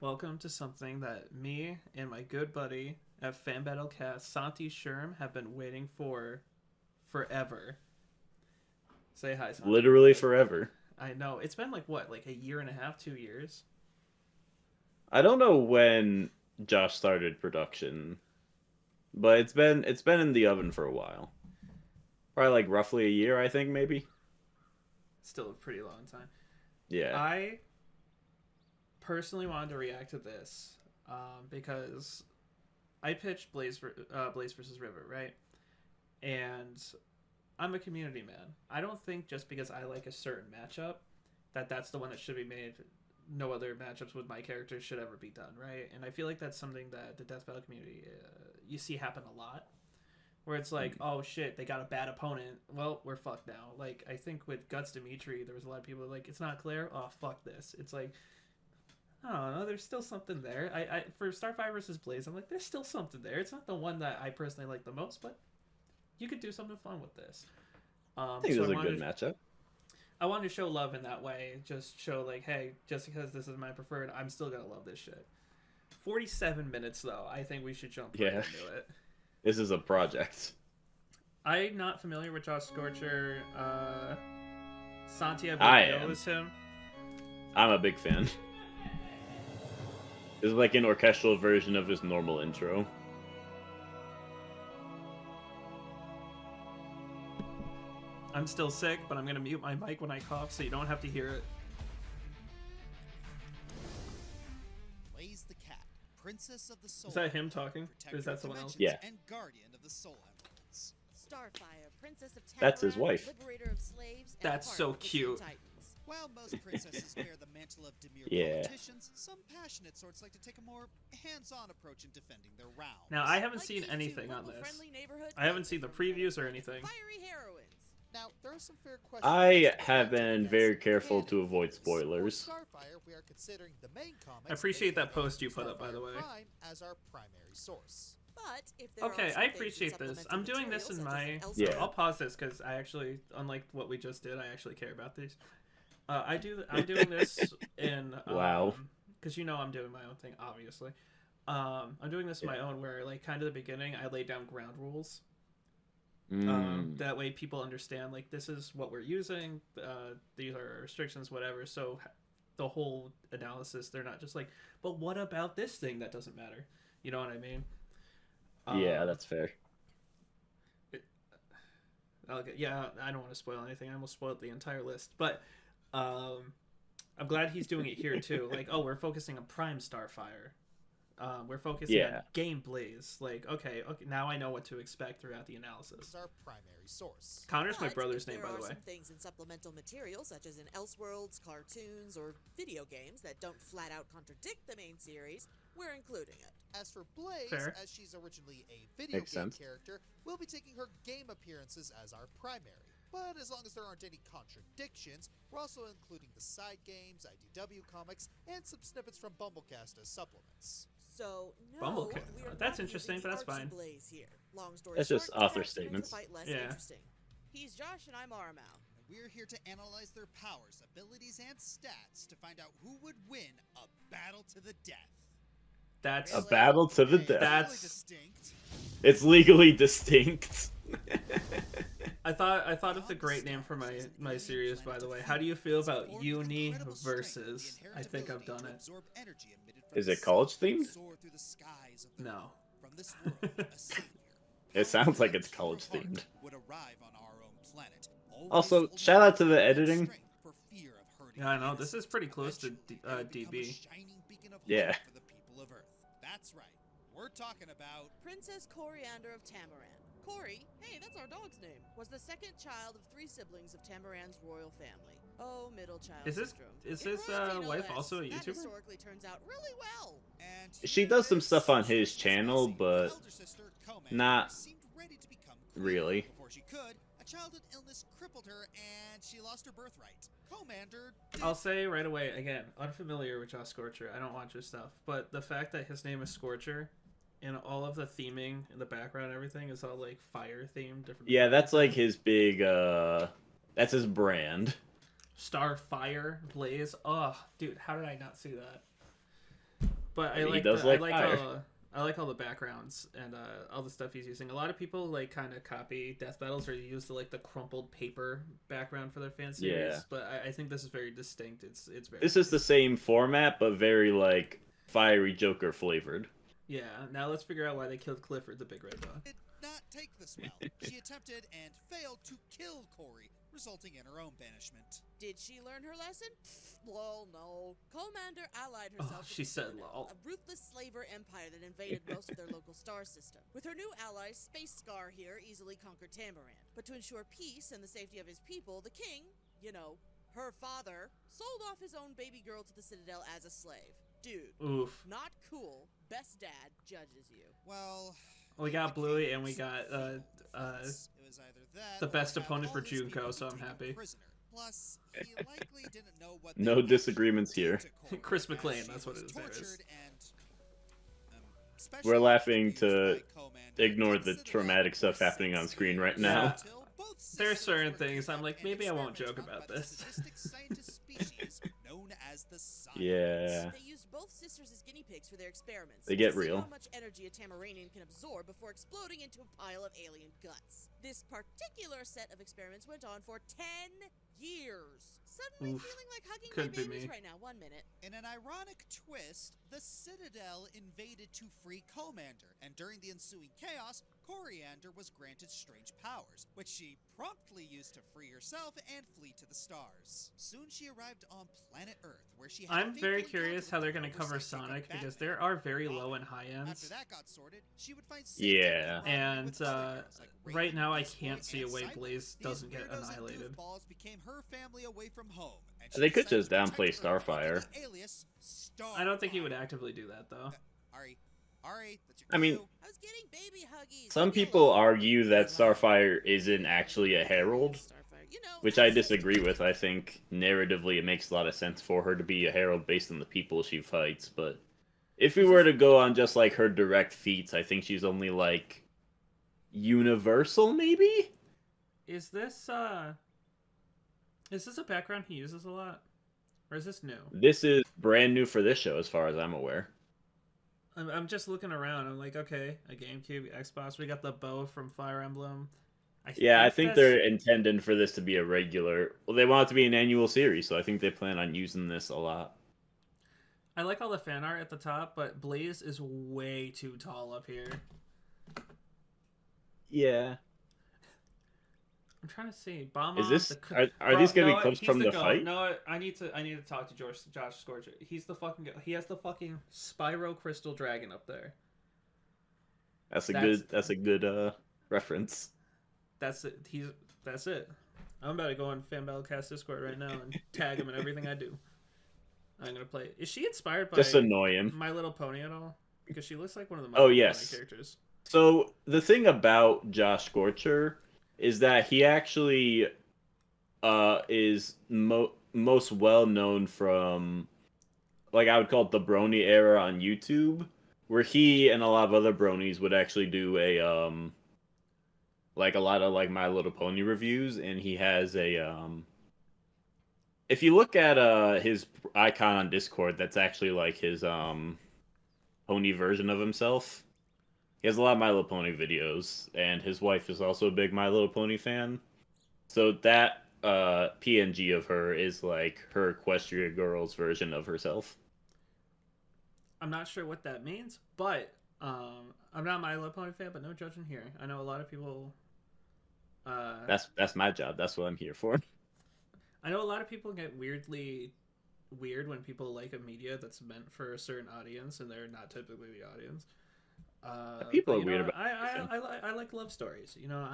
Welcome to something that me and my good buddy at Fan Battle Cast, Santee Sherm, have been waiting for forever. Say hi, Santee. Literally forever. I know. It's been like what, like a year and a half, 2 years? I don't know when Josh started production, but it's been in the oven for a while. Probably like roughly a year, I think maybe. Still a pretty long time. Yeah. I personally wanted to react to this because I pitched Blaze versus River, right? And I'm a community man. I don't think just because I like a certain matchup that's the one that should be made. No other matchups with my characters should ever be done, right? And I feel like that's something that the Death Battle community you see happen a lot, where it's like, oh shit, they got a bad opponent. Well, we're fucked now. Like I think with Guts Dimitri, there was a lot of people like, it's not clear. Oh fuck this. It's like I don't know. There's still something there. I for Starfire versus Blaze, I'm like, there's still something there. It's not the one that I personally like the most, but you could do something fun with this. I think So this is a good matchup. I wanted to show love in that way. Just show like, hey, just because this is my preferred, I'm still gonna love this shit. 47 minutes though. I think we should jump right Yeah. into it. This is a project. I'm not familiar with Josh Scorcher. Santee, I I believe am. knows him. I'm a big fan. This is like an orchestral version of his normal intro. I'm still sick, but I'm gonna mute my mic when I cough, so you don't have to hear it. Blaze the cat, princess of the soul. Is that him talking? Or is that someone else? Yeah. And guardian of the soul emeralds. Starfire, princess of Tamaran, That's his wife. liberator of slaves, and That's part so of the cute. Titans. While most princesses wear the mantle of demure Yeah. politicians, some passionate sorts like to take a more hands-on approach in defending their realms. Now I haven't Like seen these anything two on this. local-friendly neighborhood I haven't seen the from previews or anything. Fiery heroines. Now, there are some fair questions. I have been very careful to avoid For spoilers. Starfire, we are considering the main comics. I appreciate that aka post you put up, by the Starfire way. Prime, as our primary source. But if there Okay, are some I things in appreciate this. supplemental I'm doing this in material, my. such as Yeah. I'll pause this because I actually, unlike what we just did, I actually care about these. I'm doing this in. Wow. Because I'm doing my own thing, obviously. I'm doing this in my own, where like kind of the beginning, I laid down ground rules. That way, people understand like this is what we're using. These are restrictions, whatever. So the whole analysis, they're not just like, but what about this thing that doesn't matter? You know what I mean? Yeah, that's fair. Okay, yeah, I don't want to spoil anything. I almost spoiled the entire list, but I'm glad he's doing it here too. Like, oh, we're focusing on Prime Starfire. We're focusing on Yeah. Game Blaze. Like, okay, now I know what to expect throughout the analysis. Is our primary source. Connor's my But brother's if name, there by are the way. some things in supplemental material, such as in Elseworlds, cartoons, or video games that don't flat out contradict the main series, we're including it. As for Blaze, Fair. as she's originally a video Makes game sense. character, we'll be taking her game appearances as our primary. But as long as there aren't any contradictions, we're also including the side games, IDW comics, and some snippets from Bumblecast as supplements. So, no, Bumblecast. we are That's not interesting, using but that's the Archie fine. Blaze here. Long story That's short, just author perhaps to make the statements. fight less Yeah. interesting. He's Josh and I'm Aramau. And we're here to analyze their powers, abilities, and stats to find out who would win a battle to the death. That's A battle to the Hey, death. That's- really distinct. It's legally distinct. I thought of the great name for my series, by the way. How do you feel about Uni versus? I think I've done it. Is it college themed? No. From this world, a savior, It sounds like it's power college of heart themed. would arrive on our own planet. Also, Always shout out to the overcoming editing. strength for fear of hurting Yeah, I know. the This is innocent. pretty close to Eventually, DB. they would become a shining beacon of Yeah. hope for the people of Earth. That's right. We're talking about Princess Coriander of Tamaran. Cori, hey, that's our dog's name, was the second child of 3 siblings of Tamaran's royal family. Oh, middle child Is this- syndrome. is In this, royalty, no wife less. also a That YouTuber? historically turns out really well. and She does some here's stuff on Sarah his channel, discussing but her elder sister, Commander, not who seemed ready to become queen. really. Before she could, a childhood illness crippled her and she lost her birthright. Commander did I'll say right away, again, unfamiliar with Josh Scorcher. I don't watch his stuff. But the fact that his name is Scorcher and all of the theming in the background, everything is all like fire themed. Different. Yeah, that's like his big, that's his brand. Starfire, Blaze. Oh, dude, how did I not see that? But I mean, he does like fire. I like all the backgrounds and all the stuff he's using. A lot of people like kind of copy Death Battles or use the crumpled paper background for their fan series. Yeah. But I think this is very distinct. It's very. This is the same format, but very like fiery Joker flavored. Yeah. Now let's figure out why they killed Clifford, the big red dog. Did not take this well. She attempted and failed to kill Corey, resulting in her own banishment. Did she learn her lesson? Lol, no. Commander allied herself she with said Citadel, lol. a ruthless slaver empire that invaded most of their local star system. With her new ally, Space Scar here, easily conquered Tamaran. But to ensure peace and the safety of his people, the king, you know, her father, sold off his own baby girl to the Citadel as a slave. Dude, Oof. not cool. Best dad judges you. Well, We got Bluey and we got it was either that the or best have opponent all for his Junko, people so I'm taken happy. prisoner. Plus, he likely didn't know what No they disagreements actually here. did to Corey, Chris as McLean, she that's what was it is, there it is. tortured and, especially We're laughing abused to by Commander ignore and the Citadel traumatic stuff for happening on 6 screen right years, now. until both There's sisters certain were things I'm given like, an maybe I won't experiment joke about by the this. sadistic scientist species known as the Science. Yeah. They used both sisters as guinea pigs for their experiments. They get to see real. how much energy a Tamaranian can absorb before exploding into a pile of alien guts. This particular set of experiments went on for 10 years. Suddenly Oof. feeling like hugging Could my be babies me. right now. 1 minute. In an ironic twist, the Citadel invaded to free Commander, and during the ensuing chaos, Coriander was granted strange powers, which she promptly used to free herself and flee to the stars. Soon she arrived on planet Earth, where she had a I'm very fateful curious encounter how they're with going to cover Cyberpsychic Sonic because Batman. there are very low Robin. and high After ends. that got sorted, she would find safety Yeah. camaraderie with And other heroes like right Raven, now I Beast Boy, can't see a and way Cyborg. Blaze These doesn't get weirdos and annihilated. goofballs became her family away from home, and she They could decided just to downplay protect Earth under Starfire. the alias I don't think he would Starfire. actively do that though. Ari, that's your I mean, cue. I was getting baby huggies. some Leave me people alone. argue that Starfire isn't actually a herald, Starfire. You know, which I disagree with. I think narratively it makes a lot of sense for her to be a herald based on the people she fights, but if we were to go on just like her direct feats, I think she's only like universal, maybe? Is this a background he uses a lot? Or is this new? This is brand new for this show as far as I'm aware. I'm just looking around. I'm like, okay, a GameCube, Xbox. We got the bow from Fire Emblem. I think they're intending for this to be a regular... Well, they want it to be an annual series, so I think they plan on using this a lot. I like all the fan art at the top, but Blaze is way too tall up here. Yeah. I'm trying to see. Bomb Is off this... the... Are these going to no, be clips he's from the goat. fight? No, I need to talk to Josh Scorcher. He's the fucking... He has the fucking Spyro Crystal Dragon up there. That's a good reference. That's it. That's it. I'm about to go on Fanbattlecast Discord right now and tag him in everything I do. I'm gonna play. Is she inspired by Just annoy him. My Little Pony at all? Because she looks like one of the My Oh, Little yes. Pony characters. So the thing about Josh Scorcher is that he actually is most well known from, like, I would call it the Brony era on YouTube, where he and a lot of other Bronies would actually do a like a lot of like My Little Pony reviews, and he has a if you look at his icon on Discord, that's actually like his pony version of himself. He has a lot of My Little Pony videos, and his wife is also a big My Little Pony fan. So that PNG of her is like her Equestria Girls version of herself. I'm not sure what that means, but I'm not a My Little Pony fan, but no judging here. I know a lot of people. That's my job. That's what I'm here for. I know a lot of people get weirdly weird when people like a media that's meant for a certain audience, and they're not typically the audience. People but, are you weird know, about I like love stories. You know,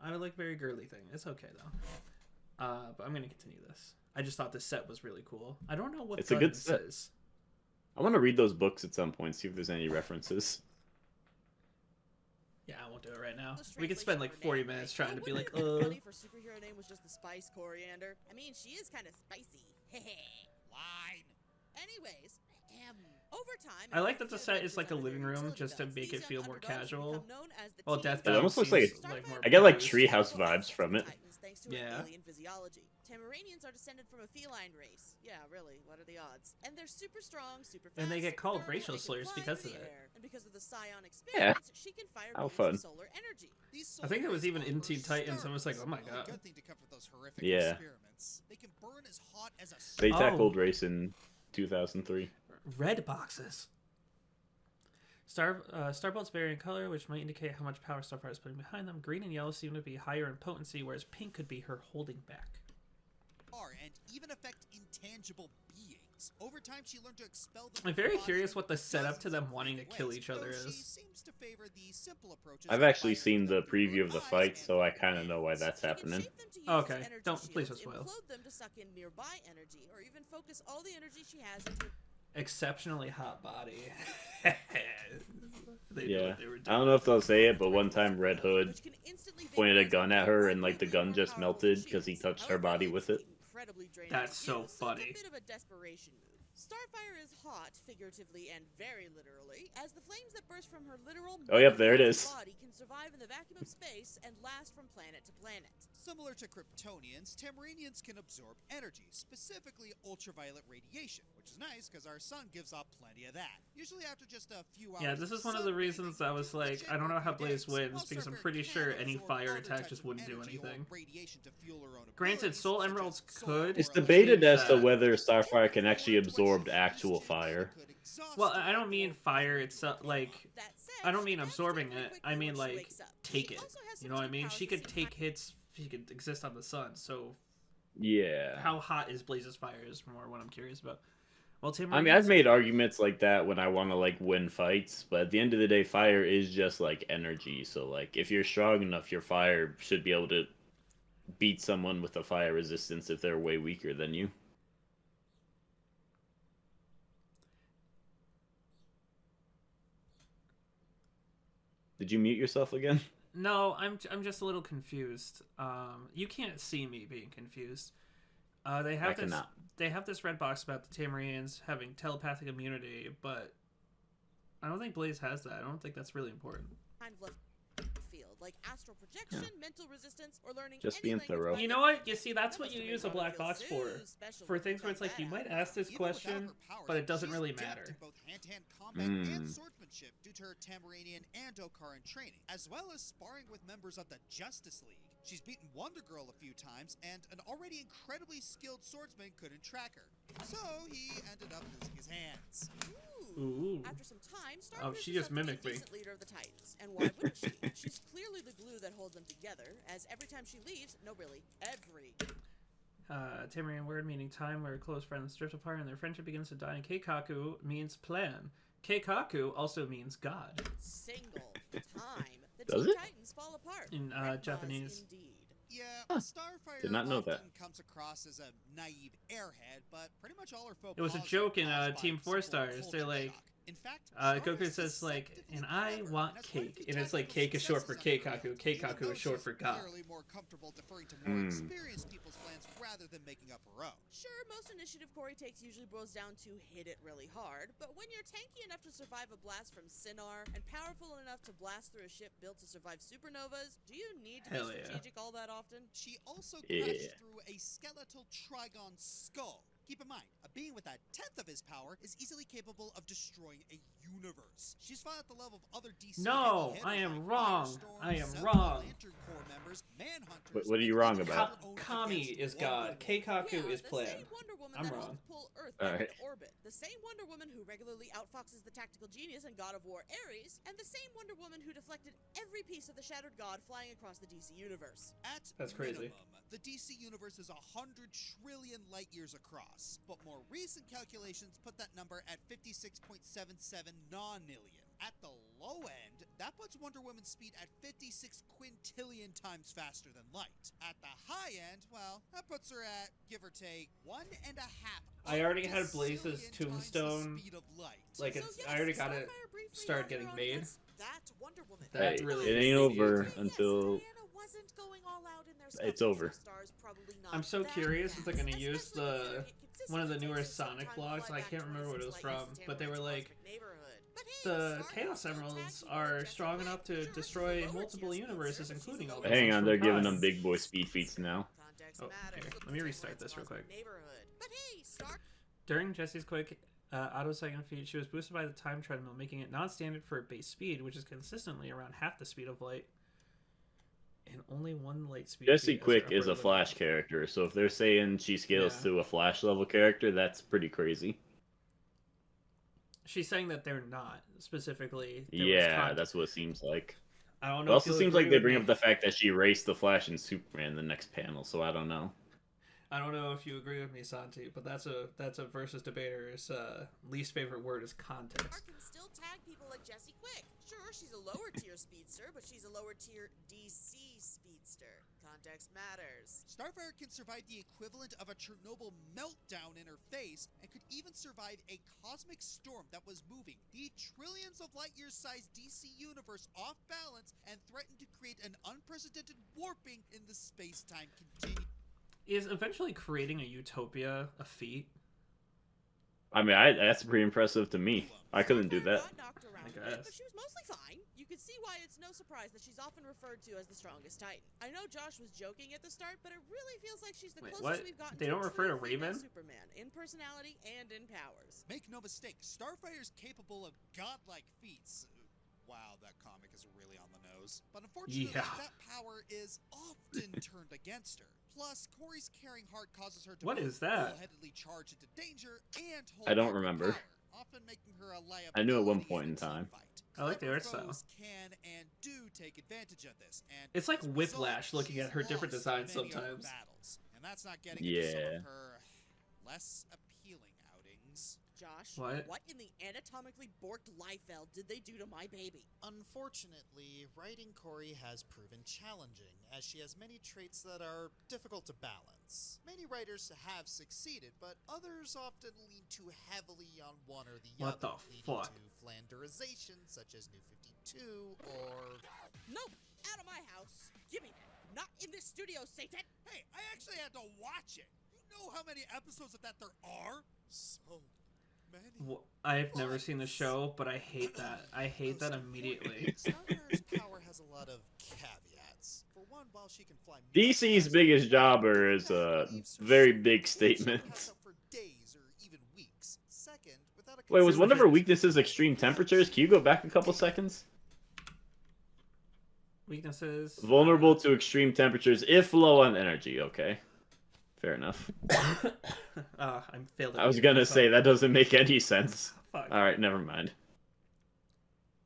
I like very girly thing. It's okay though. But I'm gonna continue this. I just thought this set was really cool. I don't know what It's a good this set. is. I want to read those books at some point, see if there's any references. Yeah, I won't do it right now. English We could spend like translation 40 for name, minutes right? trying to be Wouldn't like, it have been funny if her superhero name was just the Spice Coriander? I mean, she is kind of spicy. Line. Anyways, over time. I like that the set is like a living room just to make it feel more casual. Well, Death It almost looks like more I get like produced. Treehouse vibes from it. Yeah. Tamaranians are descended from a feline race. Yeah, really, what are the odds? And they're super strong, super fast. And they get called super racial durable, they can slurs fly because through of the it. air. And because of the psionic Yeah. experience, she can fire How beams fun. of solar energy. These I think it was solar even rays in are Teen Titans. I was like, oh my Only god. good thing to come from those horrific Yeah. experiments. They can burn as hot as a They Oh. tackled race in 2003. Red boxes. Starbolts vary in color, which might indicate how much power Starfire is putting behind them. Green and yellow seem to be higher in potency, whereas pink could be her holding back. and even affect intangible beings. Over time, she learned to expel them. I'm very curious what the setup to them wanting to kill each other She is. seems to favor the simple approaches I've of actually fire seen the without the preview of the eyes fight, and so I the kind of know why hands. that's She can happening. shape them to use Okay, as energy don't- please shields, don't spoil. implode them to suck in nearby energy, or even focus all the energy she has into Exceptionally hot body. They knew Yeah, what they were I doing. don't know if they'll say it, but one time Red Hood which can instantly pointed a vaporize gun at the her, whole and like the way gun more just powerful melted than because he shields. touched her However, body it's with it. incredibly draining That's to so use, funny. It's a bit of a desperation move. Starfire is hot, figuratively and very literally, as the flames that burst from her literal Oh, yep, there it is. body can survive in the vacuum of space and last from planet to planet. Similar to Kryptonians, Tamaranians can absorb energy, specifically ultraviolet radiation, which is nice because our sun gives off plenty of that. Usually after just a few hours. Yeah, this is one of the reasons I was like, I don't know how Blaze wins, because I'm pretty sure any fire attack just wouldn't do anything. Granted, Soul Emeralds could. It's debated as to that. whether Starfire can actually absorb actual fire. Well, I don't mean fire itself, like, That said, I don't mean she has absorbing to drink it. quickly I mean, when she like, wakes up. take She it. also has You know what I some mean? powers She at could the same take time. hits, she could exist on the sun, so Yeah. how hot is Blaze's fire is more what I'm curious about. Well, Tim, I mean, I've made arguments like that when I want to like win fights, but at the end of the day, fire is just like energy. So like, if you're strong enough, your fire should be able to beat someone with a fire resistance if they're way weaker than you. Did you mute yourself again? No, I'm just a little confused. You can't see me being confused. They have I this. cannot. They have this red box about the Tamarians having telepathic immunity, but I don't think Blaze has that. I don't think that's really important. Kind of left field, like astral projection, mental resistance, or learning Just any being language thorough. by You know what? You see, that's what you use a black box for. Special For things where it's like, you might ask this question, but it doesn't really matter. Both hand-to-hand combat and swordsmanship due to her Tamaranian and Okaran training, as well as sparring with members of the Justice League. She's beaten Wonder Girl a few times, and an already incredibly skilled swordsman couldn't track her. So he ended up losing his hands. Ooh. After some time, Star Oh, proves she herself just to be a mimicked me. decent leader of the Titans, and why wouldn't she? She's clearly the glue that holds them together. As every time she leaves, no, really, every. Tamarian word meaning time where close friends drift apart and their friendship begins to die. And Keikaku means plan. Keikaku also means God Single time. The Does Teen it? Titans fall apart. in Red Japanese. Buzz, indeed. Yeah, Starfire Did not know often that. comes across as a naive airhead, but pretty much all her faux It was a pas are joke in caused by Team 4 simple Stars. They're culture like, shock. In fact, Goku says like, and I want cake, and it's like cake is short for Keikaku. Keikaku is short for God. Clearly more comfortable deferring to more experienced people's plans rather than making up her own. Sure, most initiative Corey takes usually boils down to hit it really hard, but when you're tanky enough to survive a blast from Sinar and powerful enough to blast through a ship built to survive supernovas, do you need to Hell be yeah. strategic all that often? She also Yeah. crashed through a skeletal Trigon skull. Keep in mind, a being with a tenth of his power is easily capable of destroying a universe. She's fought at the level of other DC No, heavy hitters I am like wrong. Firestorm, I am Zephyr, wrong. Lantern Corps members, Manhunters, What are you and wrong even about? her own Kami against is Wonder God. Woman. Keikaku Yeah, is the plan. same Wonder Woman I'm that wrong. helped pull Earth All back right. into orbit. The same Wonder Woman who regularly outfoxes the tactical genius and God of War Ares, and the same Wonder Woman who deflected every piece of the Shattered God flying across the DC universe. At That's crazy. minimum, the DC universe is 100 trillion light years across, but more recent calculations put that number at 56.77 nonillion. At the low end, that puts Wonder Woman's speed at 56 quintillion times faster than light. At the high end, well, that puts her at, give or take, 1.5. I already had Blaze's octillion times the tombstone, speed of light. like, So it's- yes, I already got it Starfire briefly started won getting her made. because That's Wonder Woman. That Hey, really it is ain't idiot. over Yes, until Diana wasn't going all out in their It's stuff, over. Stars probably not I'm so that curious if they're fast, gonna use especially the considering it one of the consistently newer takes some Sonic time to blogs. fly I back can't to remember what it was Renaissance from, Lightness but they were Tamarine's like, cosmic neighborhood. But the Chaos Emeralds are strong enough to destroy multiple universes, including all the Hang ones on, from they're giving Prime. them big boy speed feats now. Oh, here, let me restart this real quick. But hey, Star During Jessie's quick auto-second feat, she was boosted by the time treadmill, making it non-standard for base speed, which is consistently around half the speed of light. And only one light speed. Jessie feat as Quick her is a upper Flash limit. character, so if they're saying she scales Yeah. to a Flash level character, that's pretty crazy. She's saying that they're not specifically. There was Yeah, that's what it seems like. I don't It know. also if you'll seems like agree they with bring me. up the fact that she raced the Flash and Superman in the next panel, so I don't know. I don't know if you agree with me, Santee, but that's a versus debater's least favorite word is context. can still tag people like Jessie Quick. Sure, she's a lower tier speedster, but she's a lower tier DC speedster. Context matters. Starfire can survive the equivalent of a Chernobyl meltdown in her face and could even survive a cosmic storm that was moving the trillions of light years sized DC universe off balance and threatened to create an unprecedented warping in the space-time continuum. Is eventually creating a utopia a feat? I mean, that's pretty impressive to me. I couldn't do that. Got knocked around I a bit, guess. but she was mostly fine. You can see why it's no surprise that she's often referred to as the strongest Titan. I know Josh was joking at the start, but it really feels like she's the Wait, closest what? we've gotten They to don't a refer to true female Raven? Superman in personality and in powers. Make no mistake, Starfire's capable of godlike feats. Wow, that comic is really on the nose. But unfortunately, Yeah. that power is often turned against her. Plus, Corey's caring heart causes her to What both is that? full-headedly charge into danger and hold I don't back her remember. power, often making her a liability I knew at one in point a in team time. fight. I like the Clever art style. foes can and do take advantage of this, and It's like as a Whiplash result, looking at she's her different lost designs many of her sometimes. battles. And that's not getting into some Yeah. of her less appealing outings. Josh, What? in the anatomically borked Liefeld did they do to my baby? Unfortunately, writing Corey has proven challenging, as she has many traits that are difficult to balance. Many writers have succeeded, but others often lean too heavily on one or the What other, the leading fuck? to Flanderization, such as New 52, or... Nope, out of my house. Give me that. Not in this studio, Satan. Hey, I actually had to watch it! You know how many episodes of that there are? So many. I've never seen the show, but I hate that. I hate that immediately. Starfire's power has a lot of caveats. For one, while she can fly DC's much biggest faster, jobber is a leaves her very so big weak she'll statement. pass out for days or even weeks. Second, without a Wait, was one of her consistent- weaknesses extreme temperatures? Can you go back a couple seconds? Weaknesses. Vulnerable to extreme temperatures if low on energy. Okay. Fair enough. I'm failed. at I was muting gonna myself. say, that doesn't make any sense. Fuck. Alright, never mind.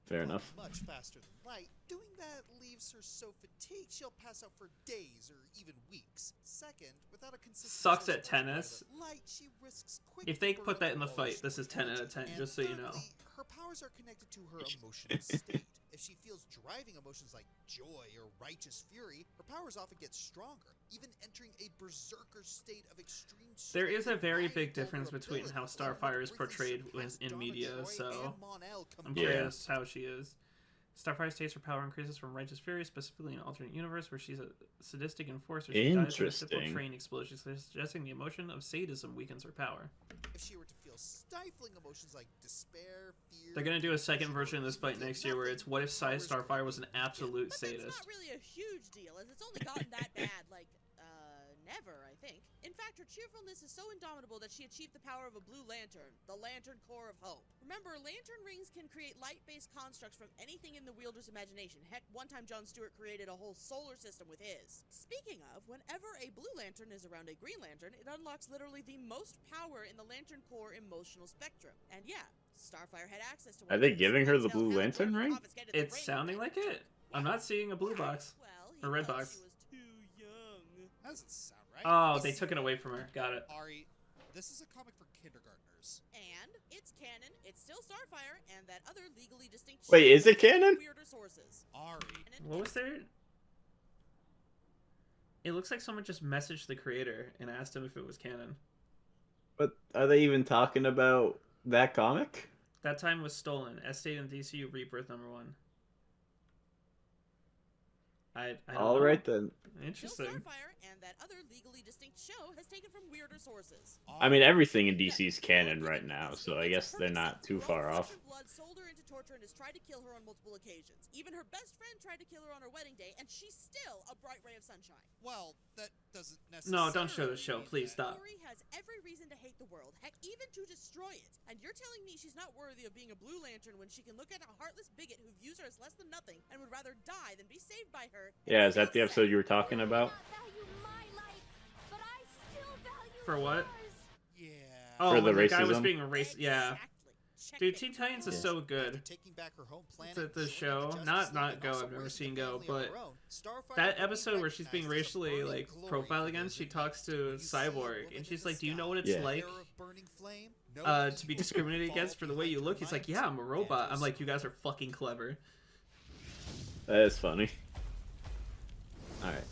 Fair fly enough. much faster than light. Doing that leaves her so fatigued she'll pass out for days or even weeks. Second, without a consistent Sucks source at of tennis. ultraviolet light, she risks quick If they put that in the burning fight, loss this is of 10 out of energy. 10, And just so you know. thirdly, her powers are connected to her emotional state. If she feels driving emotions like joy or righteous fury, her powers often get stronger, even entering a berserker state of extreme There is a strength very and big difference between how vulnerability, Starfire is along with portrayed briefly surpassed in Donna media, Troy so and Mon-El I'm combined. curious how she is. Starfire's taste for power increases from Righteous Fury, specifically in an alternate universe where she's a sadistic enforcer. She dies in a simple Interesting. train explosion, suggesting the emotion of sadism weakens her power. If she were to feel stifling emotions like despair, fear, They're gonna do a second confusion, version of or this even fight feel next year where nothing, it's what if her powers Starfire was an greatly absolute But sadist. that's not really a huge deal, as it's only gotten that bad, like, never, I think. In fact, her cheerfulness is so indomitable that she achieved the power of a blue lantern, the Lantern Core of Hope. Remember, lantern rings can create light-based constructs from anything in the wielder's imagination. Heck, one time John Stewart created a whole solar system with his. Speaking of, whenever a blue lantern is around a green lantern, it unlocks literally the most power in the Lantern Core emotional spectrum. And yeah, Starfire had access to one Are of they those giving her the until Blue Hal Lantern Jordan ring? confiscated the It's ring sounding from like her. it. I'm not seeing a blue box. Well, Or red he box. She was too young. That doesn't sound right. Oh, they took it away from her. Got it. Ari, this is a comic for kindergartners. And it's canon, it's still Starfire, and that other legally distinct Wait, show is it has taken canon? Weirder sources. Ari, What was there? It looks like someone just messaged the creator and asked him if it was canon. But are they even talking about that comic? That time was stolen. Estate and DCU Rebirth #1. I don't All know. right then. Still Interesting. Starfire, and that other legally distinct show has taken from weirder sources. I mean, everything in DC is canon right now, so I guess they're not too far off. Blood sold her into torture and has tried to kill her on multiple occasions. Even her best friend tried to kill her on her wedding day, and she's still a bright ray of sunshine. Well, that doesn't necessarily. No, don't show the show. mean Please that. stop. Lori has every reason to hate the world, heck, even to destroy it. And you're telling me she's not worthy of being a Blue Lantern when she can look at a heartless bigot who views her as less than nothing and would rather die than be saved by her? Yeah, is that the episode you were talking about? For what? Yeah. Oh, For the when the guy was racism? being racist. Yeah. Exactly. Dude, Checkmate. Teen Titans is Yeah. so After good. taking back her home planet, The joining show, Justice not League, not and Go. also I've never raising seen a Go, family of but her own, Starfire that will episode where be she's being recognized as a racially burning like glory profiled that against, she lives talks in to you see a Cyborg, woman and in she's the like, "Do you know sky, what it's Yeah. like bearer of burning flame, no to be evil discriminated can fall against for the way you behind look?" her He's like, might, "Yeah, I'm a robot." and I'm like, "You her guys are fucking clever." That is funny. Alright.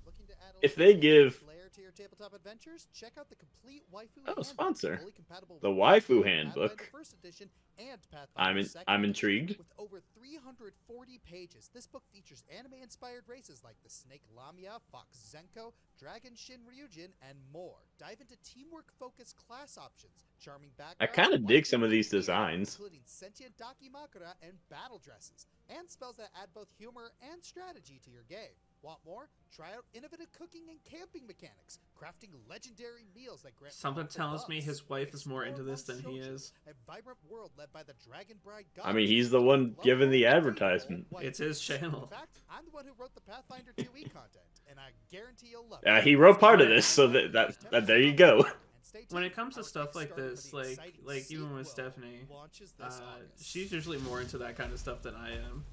Looking to add a If little they give- flair to your tabletop adventures, check out the complete waifu Oh, handbook, sponsor. fully compatible The with waifu Pathfinder handbook. First Edition and Pathfinder I'm Second I'm Edition. intrigued. With over 340 pages, this book features anime-inspired races like the Snake Lamia, Fox Zenko, Dragon Shin Ryujin, and more. Dive into teamwork-focused class options, charming I backgrounds, kind of dig waifu some of these gear, designs. including sentient Dakimakura and battle dresses, and spells that add both humor and strategy to your game. Want more? Try out innovative cooking and camping mechanics, crafting legendary meals that grant Something powerful tells me buffs. his wife is more into Explore this than he Mount is. Shoujo, a vibrant world led by the Dragon Bride I mean, he's goddess. the one Love giving the all advertisement. beautiful It's his waifus. channel. In fact, I'm the one who wrote the Pathfinder 2e content, and I guarantee you'll love Yeah, it. he wrote part of this, so that there you go. And stay When it tuned, comes to our stuff like Kickstarter this, for the like exciting even with sequel Stephanie, launches this August. she's usually more into that kind of stuff than I am.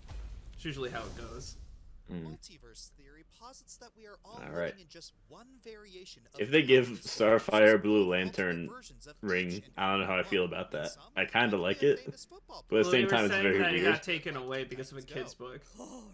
It's usually how it goes. Multiverse theory posits that we are all Alright. living in just one variation of If they give multiple Starfire universes Blue with Lantern multiple versions of ring, each I don't know how I feel individual about that. Some I kind of could like be a it, famous football but at the Well, same you were time, it's saying very that it weird. got taken away because of a kid's book. Horrifying.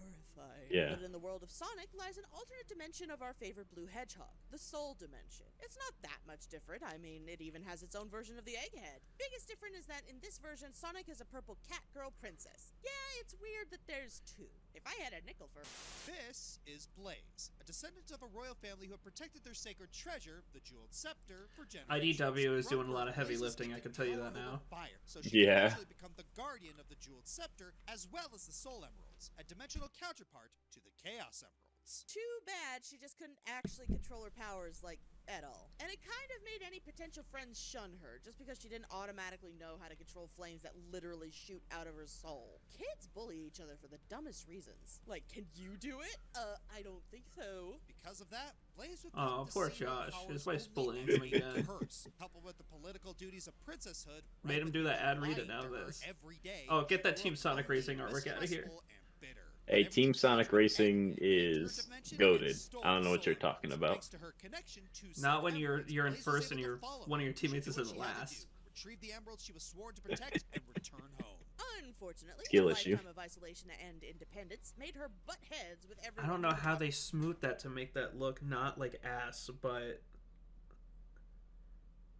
Yeah. But in the world of Sonic lies an alternate dimension of our favorite blue hedgehog, the Soul Dimension. It's not that much different. I mean, it even has its own version of the Egghead. Biggest difference is that in this version, Sonic is a purple cat girl princess. Yeah, it's weird that there's two. If I had a nickel for... This is Blaze, a descendant of a royal family who have protected their sacred treasure, the Jeweled Scepter, for generations. IDW is doing a From lot of heavy Blaze's lifting, I gifted can tell you that power now. over Fire, so she Yeah. can actually become the guardian of the Jeweled Scepter, as well as the Soul Emeralds, a dimensional counterpart to the Chaos Emeralds. Too bad she just couldn't actually control her powers, like, at all. And it kind of made any potential friends shun her, just because she didn't automatically know how to control flames that literally shoot out of her soul. Kids bully each other for the dumbest reasons. Like, can you do it? I don't think so. Because of that, Blaze would Oh, come to poor see her Josh. powers His wife's only bullying as him again. hers, coupled with the political duties of princesshood. Made him right, do that with ad read it lying now to her this. every day, Oh, get that or Team Sonic bluntly Racing artwork out of here. mistrustful and bitter. Hey, Whenever Team she Sonic tried to Racing enter is her dimension, goated. it stole I don't know what the you're soul talking emeralds. about. Thanks to her connection to Not Soul when you're Emeralds, in Blaze was first and able to you're follow one of her. your teammates She is did in what she had to last. do, retrieve the emeralds she was sworn to protect and return home. Unfortunately, Skill a issue. lifetime of isolation and independence made her butt heads with everyone. I don't know who how would they smooth that to make that look not like ass, but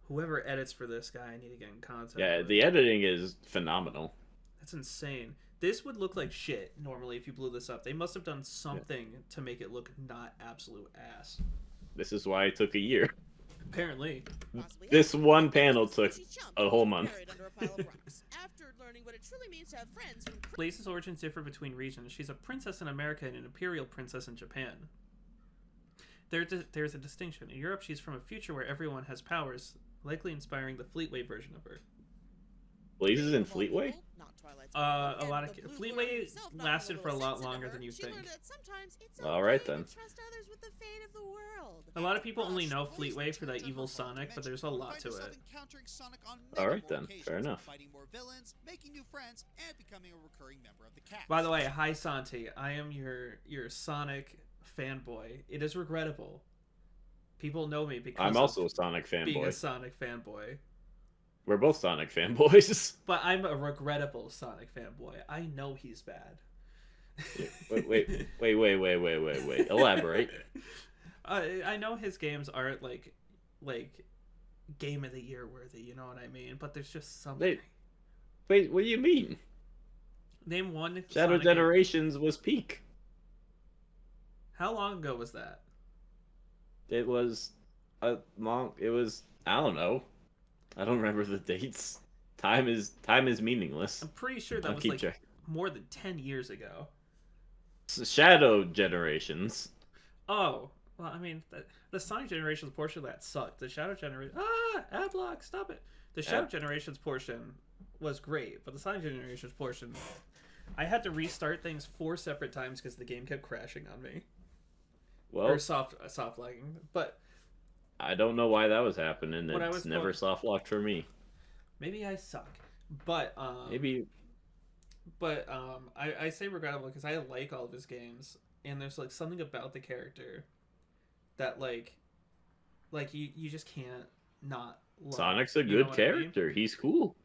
whoever edits for this guy, I need to get in contact. Yeah, with. the editing is phenomenal. That's insane. This would look like shit normally if you blew this up. They must have done something to make it look not absolute ass. This is why it took a year. Apparently. possibly This have one panel took She jumped a whole and month. buried under a pile of rocks. After learning what it truly means to have friends from Blaze's origins differ between regions. She's a princess in America and an imperial princess in Japan. There's a distinction. In Europe, she's from a future where everyone has powers, likely inspiring the Fleetway version of her. Blaze is in of all people, Fleetway? not Twilight A Sparkle, lot and of the Blue Fleetway Lord himself knocking lasted for a little lot sense into longer her, than you'd she think. learned that sometimes it's All right, okay then. to trust others with the fate of the world. A lot of people only know Blaze Fleetway for that returns on evil her home Sonic, but dimension, there's a where we lot find to herself it. encountering Sonic on All many right, more then. occasions, Fair enough. fighting more villains, making new friends, and becoming a recurring member of the cast. By the way, hi Santee. I am your Sonic fanboy. It is regrettable. People know me because I'm also a of Sonic being a fanboy. Sonic fanboy. We're both Sonic fanboys. But I'm a regrettable Sonic fanboy. I know he's bad. Wait. Elaborate. I know his games aren't like game of the year worthy, you know what I mean? But there's just something. Wait, what do you mean? Name one Shadow Sonic game. Generations was peak. How long ago was that? It was I don't know. I don't remember the dates. Time is meaningless. I'm pretty sure that I'll was keep like track. more than 10 years ago. Shadow Generations. Oh, well, I mean, the Sonic Generations portion of that sucked. The Shadow Generation... Adblock, stop it. The Shadow Generations portion was great, but the Sonic Generations portion... I had to restart things 4 separate times because the game kept crashing on me. Well, Or soft lagging. But I don't know why that was happening. When I It's was never going- soft locked for me. maybe I suck. But, Maybe. But, I say regrettable because I like all of his games. And there's, like, something about the character that, like you just can't not love. Sonic's a You know good what I mean? character. He's cool.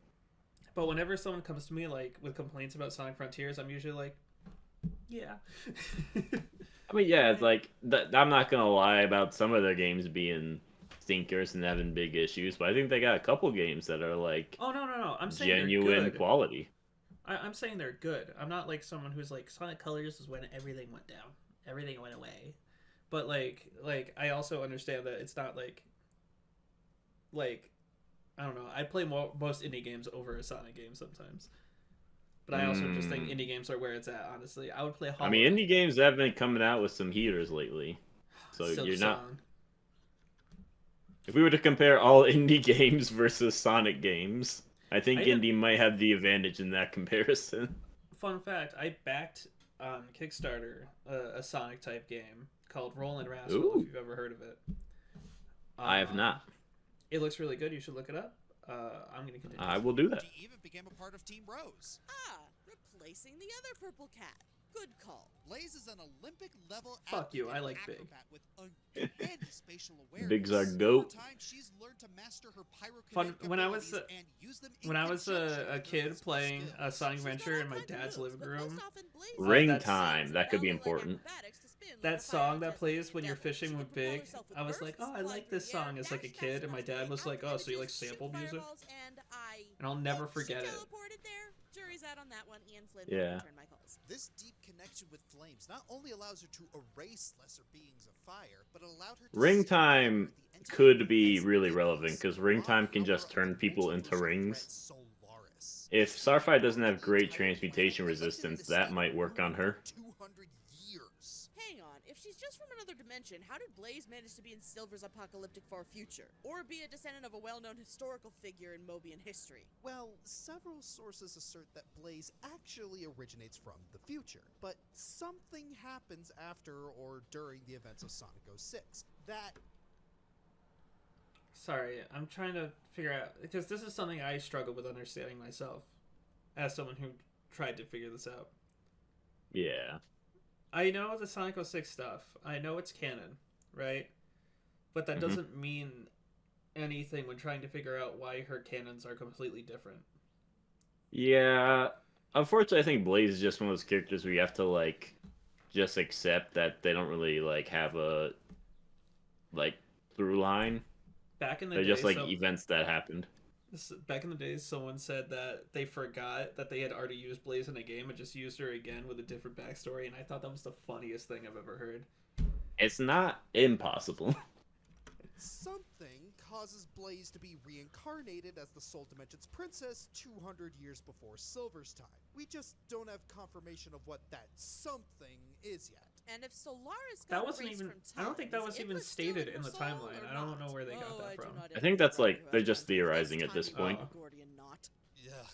But whenever someone comes to me, like, with complaints about Sonic Frontiers, I'm usually like, yeah. I mean, yeah, it's like I'm not gonna lie about some of their games being stinkers and having big issues, but I think they got a couple games that are like Oh, no. I'm saying genuine they're good. quality. I'm saying they're good. I'm not like someone who's like, Sonic Colors is when everything went down. Everything went away. But, like I also understand that it's not like, I don't know. I play most indie games over a Sonic game sometimes. But I also just think indie games are where it's at, honestly. I would play Hollow I mean, indie games have been coming out with some heaters lately. So Silk you're not... Song. If we were to compare all indie games versus Sonic games, I think indie might have the advantage in that comparison. Fun fact, I backed on Kickstarter a Sonic type game called Rollin' Rascal, Ooh. if you've ever heard of it. I have not. It looks really good. You should look it up. I'm going to continue. I will do that. She even became a part of Team Rose. Replacing the other purple cat. Good call. Blaze is an Olympic-level Fuck you, athlete I and like Big. acrobat with uncanny spatial awareness. Bigs are Over goat. time, she's learned to master her Fun. pyrokinetic When I was abilities and use them in when I was conjunction a with her kid physical playing skills. Sonic She's got Adventure all in my kinds of dad's moves, living but room, most often Blaze Ring that's- time. That could be important. that song that plays when you're fishing with Big, I was like, oh, I like this song as like a kid, and my dad was like, oh, so you like sample music? And I'll never forget it. Jury's out on that one. Ian Flynn. Yeah. Return my calls. This deep connection with flames not only allows her to erase lesser beings of fire, but it allowed her to Ring see time the entity could be as really it relevant, is. because ring time can Rob just Halper turn people eventually into threat rings. Solaris. If Starfire doesn't have great transmutation resistance, that might work on her. 200 years. Hang on. If she's just from another dimension, how did Blaze manage to be in Silver's apocalyptic far future? Or be a descendant of a well-known historical figure in Mobian history? Well, several sources assert that Blaze actually originates from the future, but something happens after or during the events of Sonic 06 that Sorry, I'm trying to figure out, because this is something I struggle with understanding myself, as someone who tried to figure this out. Yeah. I know the Sonic 06 stuff. I know it's canon, right? But that doesn't mean anything when trying to figure out why her canons are completely different. Yeah. Unfortunately, I think Blaze is just one of those characters where you have to, like, just accept that they don't really, like, have a, like, through line. Back in the They're day, just, like, events that happened. back in the days, someone said that they forgot that they had already used Blaze in a game and just used her again with a different backstory, and I thought that was the funniest thing I've ever heard. It's not impossible. something causes Blaze to be reincarnated as the Soul Dimension's princess 200 years before Silver's time. We just don't have confirmation of what that something is yet. And if Solaris That got wasn't erased even. from I don't think that time, was is even Iblis still stated in in her the soul timeline. or I don't not? know where they got Oh, that I do from. not I think that's like envy they're anyone just who has theorizing at this time point. in Gordian knot. Ugh.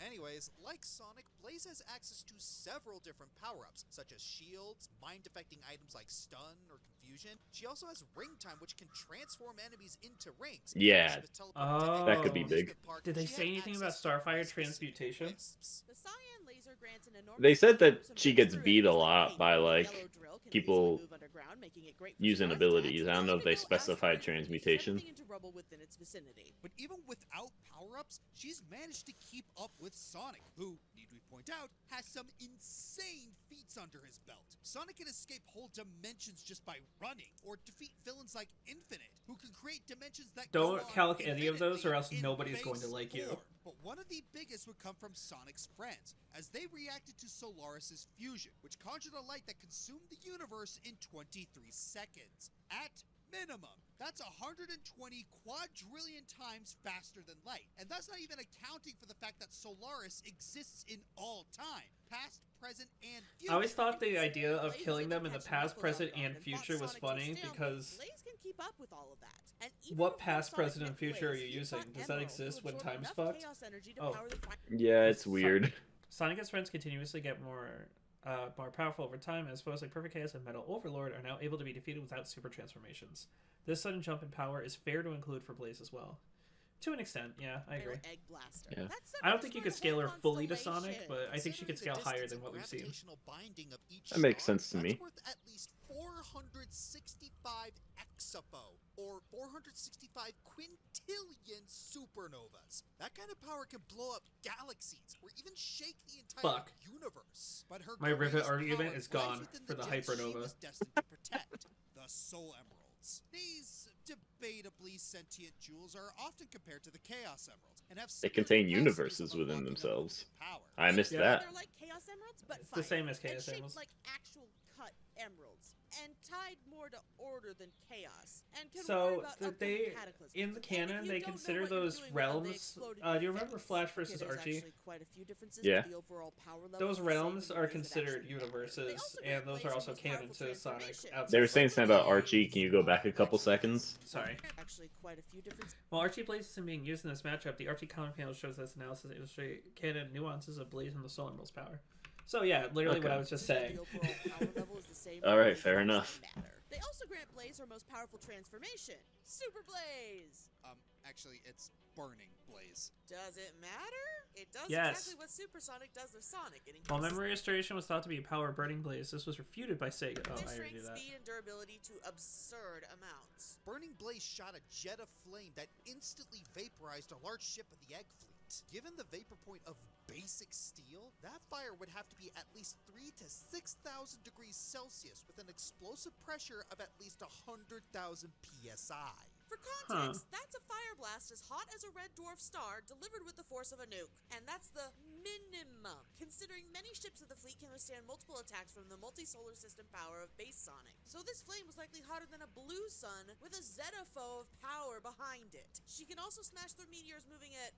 Anyways, like Sonic, Blaze has access to several different power-ups, such as shields, mind-affecting items like stun or confusion. She also has ring time, which can transform enemies into rings. Yeah. She was teleported to Oh. That could be Amusement big. Park, Did they she say had anything about access to Starfire specific transmutation? wisps. The cyan laser grants an enormous They said that amount of she gets breakthrough beat a enemies lot like by, Pink, like, Yellow Drill can people easily move underground, making it great for using surprise abilities. attacks, I don't know if and they even though specified Asteroid reduces transmutation. everything into rubble within its vicinity. But even without power-ups, she's managed to keep up with Sonic, who, need we point out, has some insane feats under his belt. Sonic can escape whole dimensions just by running, or defeat villains like Infinite, who can create dimensions that Don't go on calc any of those, or else infinitely in nobody's going to phase like you. 4. But one of the biggest would come from Sonic's friends, as they reacted to Solaris' fusion, which conjured a light that consumed the universe in 23 seconds. At minimum, That's 120 quadrillion times faster than light. And that's not even accounting for the fact that Solaris exists in all time, past, present, and future. I always thought the idea of Blaze killing is them in the catching past, Knuckles present, off guard and fought future was Sonic to a funny stalemate. because Blaze can keep up with all of that. And even what before past, Sonic present, and met future are Blaze, you he using? fought Does that Emerald, who exist when absorbed time's enough fucked? chaos energy to Oh. power the Yeah, it's weird. Sonic and his friends continuously get more powerful over time, as foes like Perfect Chaos and Metal Overlord are now able to be defeated without super transformations. This sudden jump in power is fair to include for Blaze as well. To an extent, yeah, I agree. Egg Blaster. Yeah. That's I don't think you could scale her fully to Constellation. Sonic, but I think she could scale higher than what we've seen. Binding of each That makes star, sense to that's me. worth at least 465 exapo, or 465 quintillion supernovas. That kind of power can blow up galaxies, or even shake the entire Fuck. universe. But her My Rivet greatest argument power is gone lies within for the gems she Hypernova. was destined to protect, the Soul Emeralds. These debatably sentient jewels are often compared to the Chaos Emeralds and have They similar contain capacities universes of within unlocking themselves. unlimited power. I missed Yeah. that. They're like Chaos Emeralds, but It's the same as fire, Chaos and Emeralds. shaped like actual cut emeralds, and tied more to order than chaos, and can worry So about that upcoming they cataclysms. in the And if canon you they don't know consider what you're those doing well, they realms. explode in Do you your remember face. Flash Okay, versus there's Archie? actually quite a few differences, Yeah. but the overall power level Those is the same realms in are ways that considered actually matter. They universes, also and grant those Blaze are the also most canon powerful to Sonic. transformation. Outside They were of saying Blaze. something about Archie. Can you go back a couple seconds? Sorry. Actually, quite a few differences. While Archie Blaze isn't being used in this matchup, the Archie counter panel shows this analysis illustrate canon nuances of Blaze and the Soul Emerald's power. So yeah, literally what Okay. I was just The saying. overall power level is the same. All right, Blaze fair actually enough. matter. They also grant Blaze her most powerful transformation, Super Blaze. Actually, it's Burning Blaze. Does it matter? It does Yes. exactly what Supersonic does to Sonic. It While increases memory restoration was thought to be a power burning Blaze, this was refuted by Sega. Oh, their I already strength, knew that. speed, and durability to absurd amounts. Burning Blaze shot a jet of flame that instantly vaporized a large ship of the Egg Fleet. Given the vapor point of basic steel, that fire would have to be at least 3,000 to 6,000 degrees Celsius with an explosive pressure of at least 100,000 psi. For context, that's a fire blast as hot as a red dwarf star delivered with the force of a nuke. And that's the minimum, considering many ships of the fleet can withstand multiple attacks from the multi-solar system power of base Sonic. So this flame was likely hotter than a blue sun with a zetapho of power behind it. She can also smash through meteors moving at...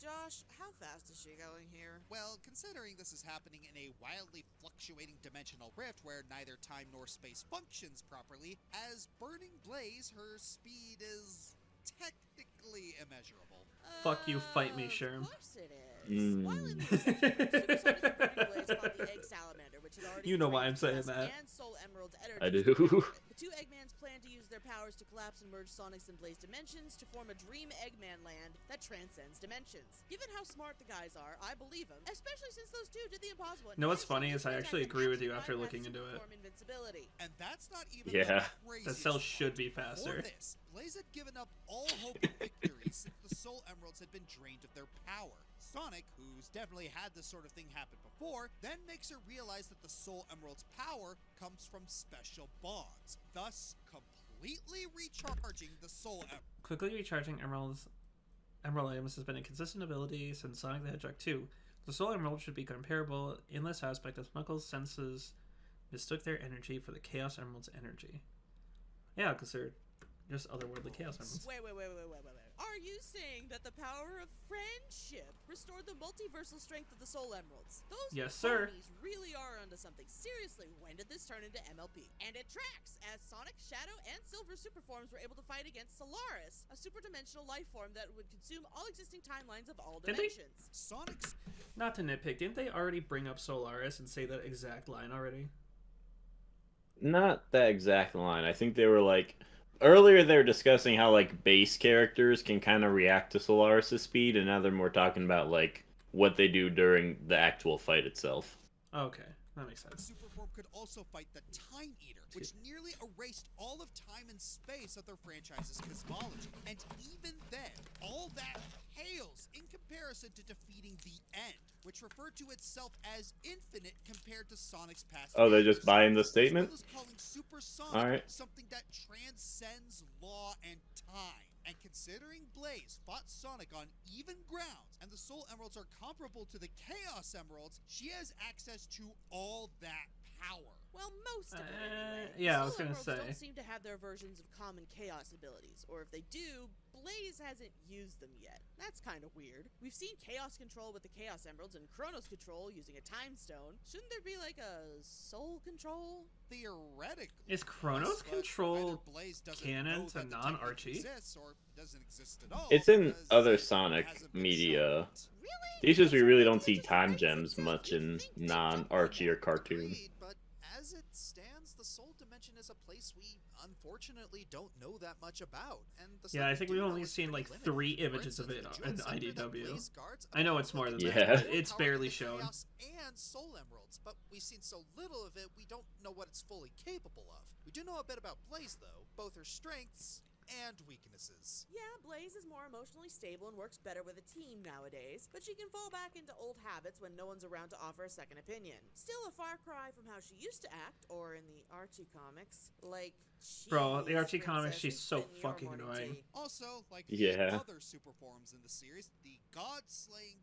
Josh, how fast is she going here? Well, considering this is happening in a wildly fluctuating dimensional rift where neither time nor space functions properly, as Burning Blaze, her speed is technically immeasurable. Fuck you, fight me, Sherm. Of course it is. Mm. While in the Supersonic and Burning Blaze fought the Egg Salamander, which had already You know why I'm drained saying Chaos that. and Soul Emerald's energy. I do. The two Eggmans plan to use their powers to collapse and merge Sonic's and Blaze dimensions to form a dream Eggman land that transcends dimensions. Given how smart the guys are, I believe them, especially since those two did the impossible. You know what's And funny is I attack actually and agree with you after bypass looking into it. Superform invincibility. And that's not even Yeah. the craziest The cells part. should be For faster. this, Blaze had given up all hope of victory since the Soul Emeralds had been drained of their power. Sonic, who's definitely had this sort of thing happen before, then makes her realize that the Soul Emerald's power comes from special bonds, thus completely recharging the Soul Emerald. Quickly recharging Emerald items has been a consistent ability since Sonic the Hedgehog 2. The Soul Emerald should be comparable in this aspect as Knuckles' senses mistook their energy for the Chaos Emerald's energy. Yeah, because they're just otherworldly Chaos Emeralds. Wait. Are you saying that the power of friendship restored the multiversal strength of the Soul Emeralds? Those Yes, sir. ponies really are onto something. Seriously, when did this turn into MLP? And it tracks, as Sonic, Shadow, and Silver superforms were able to fight against Solaris, a superdimensional life form that would consume all existing timelines of all Did they? dimensions. Sonic's Not to nitpick, didn't they already bring up Solaris and say that exact line already? Not that exact line. I think they were like earlier they were discussing how like base characters can kind of react to Solaris' speed, and now they're more talking about like what they do during the actual fight itself. Okay, that makes sense. superform could also fight the Time Eater, which nearly erased all of time and space of their franchise's cosmology. And even then, all that pales in comparison to defeating the End, which referred to itself as infinite compared to Sonic's past. Oh, they're just games, buying the as statement? well as calling Supersonic All right. something that transcends law and time. And considering Blaze fought Sonic on even grounds, and the Soul Emeralds are comparable to the Chaos Emeralds, she has access to all that power. Well, most of it anyway. Yeah, I was Solar gonna worlds say. don't seem to have their versions of common chaos abilities, or if they do, Blaze hasn't used them yet. That's kind of weird. We've seen chaos control with the Chaos Emeralds and Chronos control using a time stone. Shouldn't there be like a soul control? Theoretically, Is Chronos but control either Blaze doesn't canon know to that the non-Archie? technique exists or doesn't exist at all It's in because other it Sonic hasn't been media. shown yet. Really? These days we That's really what don't see just time brings gems itself. much You'd in think they'd non-Archie or cartoon. Agreed, but as it stands, the Soul Dimension is a place we unfortunately don't know that much about. And the Yeah, I stuff think we we've do only know is seen pretty like limited. 3 For images of instance, it the in Jewel Scepter that IDW. Blaze guards I know it's more than apparently that, that, but but it's power barely the shown. Chaos and Soul Emeralds, but we've seen so little of it, we don't know what it's fully capable of. We do know a bit about Blaze, though, both her strengths and weaknesses. Yeah, Blaze is more emotionally stable and works better with a team nowadays, but she can fall back into old habits when no one's around to offer a second opinion. Still a far cry from how she used to act, or in the Archie comics, like, Bro, the "Jeez, Archie comics, princess, she's who's so been your fucking morning annoying. tea?" Also, like Yeah. the other super forms in the series, the god-slaying,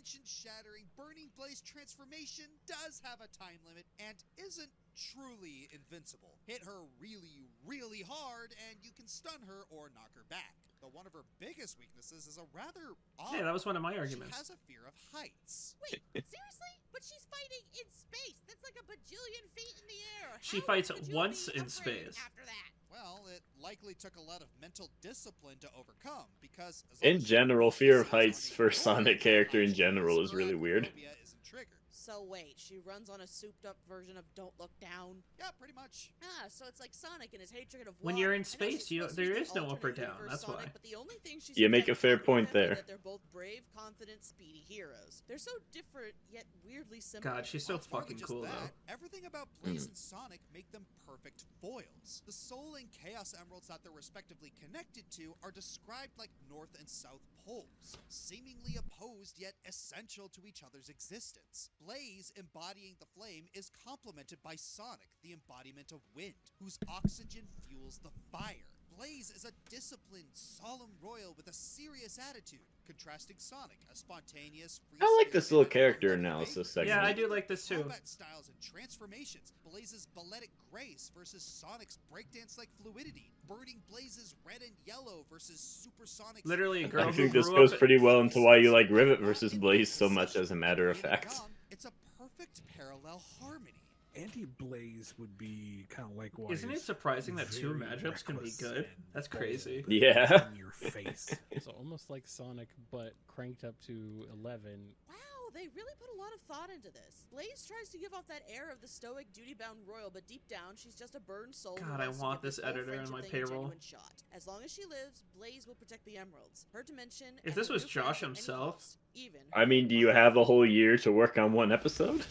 dimension-shattering, burning blaze transformation does have a time limit and isn't truly invincible. Hit her really, really hard and you can stun her or knock her back. But one of her biggest weaknesses is a rather odd. Yeah, that was one of my She arguments. has a fear of heights. Wait, seriously? But she's fighting in space. That's like a bajillion feet in the air. She How fights could you once be in afraid space. After that? Well, it likely took a lot of mental discipline to overcome because as long In as she general, fear of focuses heights on for ignoring Sonic her character in emotions, general is her really weird. acrophobia isn't triggered. So wait, she runs on a souped-up version of Don't Look Down? Yeah, pretty much. Ah, so it's like Sonic and his hatred of When water. you're in I know she's space, supposed to be there the is no up or alternate down, universe that's Sonic, why. But the only thing she You seems make to a have fair in point common is there. that they're both brave, confident, speedy heroes. They're so different, yet weirdly similar. God, she's so It's more than fucking just cool, that. though. Everything about Blaze and Sonic make them perfect foils. The Soul and Chaos Emeralds that they're respectively connected to are described like North and South poles, seemingly opposed yet essential to each other's existence. Blaze, embodying the flame, is complemented by Sonic, the embodiment of wind, whose oxygen fuels the fire. Blaze is a disciplined, solemn royal with a serious attitude, contrasting Sonic, a spontaneous, I like this little free-spirited, character unmotivated analysis baby. Yeah, I segment. do like this too. Combat styles and transformations, Blaze's balletic grace versus Sonic's breakdance-like fluidity, burning Blaze's red and yellow versus supersonic. Literally, a girl I who think this grew goes up- pretty well into why you like Rivet versus Blaze so much, as a matter of fact. It's a perfect parallel harmony. Anti-Blaze would be kind of like why Isn't it he's surprising that 2 very matchups can be reckless good? and That's bold crazy. Yeah. in your face. So almost like Sonic, but cranked up to 11. Wow, they really put a lot of thought into this. Blaze tries to give off that air of the stoic, duty-bound royal, but deep down, she's just a burned soul. who God, I wants to want give this whole editor on friendship my thing a payroll. genuine shot. As long as she lives, Blaze will protect the emeralds, her dimension. If and this her was new Josh friends at any himself- cost, even I mean, do you have a whole year to work on one episode?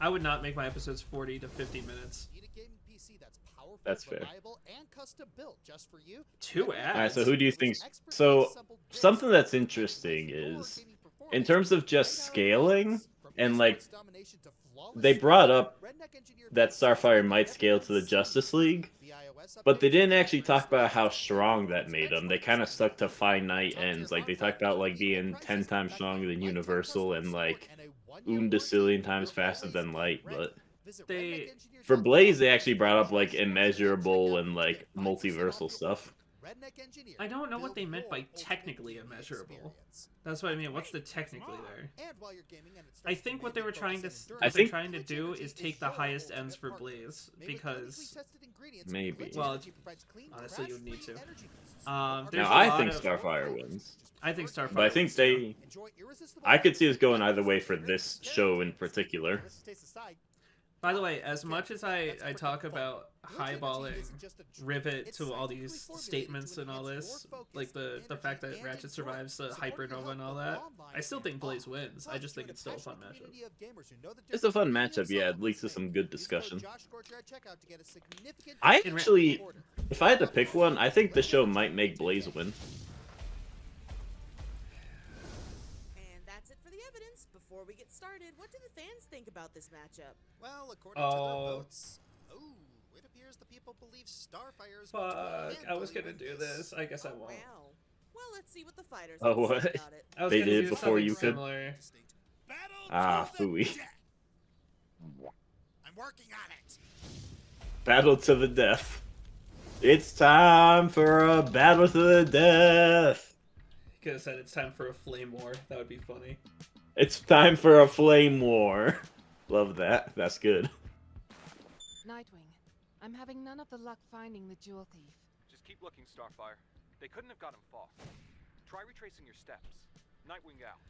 I would not make my episodes 40 to 50 minutes. Need a gaming PC that's powerful, That's fair. reliable, and custom built just for you. 2 ads. Alright, so who do you think? So, something that's interesting is, in terms of just scaling, and like, they brought up that Starfire might scale to the Justice League, but they didn't actually talk about how strong that made them. They kind of stuck to finite ends. Like, they talked about, like, being 10 times stronger than Universal and, like, undecillion times faster than light, but They- for Blaze, they actually brought up, like, immeasurable and, like, multiversal stuff. I don't know what they meant by technically immeasurable. That's what I mean. What's the technically there? I think what they were trying to do is take the highest ends for Blaze, because Maybe. Well, honestly, you would need to. There's Now, a I lot think of- Starfire wins. I think Starfire. But I think wins, too. I could see this going either way for this show in particular. By the way, as much as I talk about highballing Rivet to all these statements and all this, like the fact that Ratchet survives the Hypernova and all that, I still think Blaze wins. I just think it's still a fun matchup. It's a fun matchup, yeah. It leads to some good discussion. I I actually, if I had to pick one, I think the show might make Blaze win. And that's it for the evidence. Before we get started, what do the fans think about this matchup? Well, according to their Oh. votes, it appears the people believe Starfire is going to Fuck, I was handle gonna do this. I guess I Oh, won't. wow. Well, let's see what the fighters Oh, have to say what? about it. I was They gonna did do before something you could? similar. Battle Ah, to the phooey. death. I I'm working on it. Battle to the death. It's time for a battle to the death. You could have said it's time for a flame war. That would be funny. It's time for a flame war. Love that. That's good. Nightwing, I'm having none of the luck finding the jewel thief. Just keep looking, Starfire. They couldn't have got him far. Try retracing your steps. Nightwing out.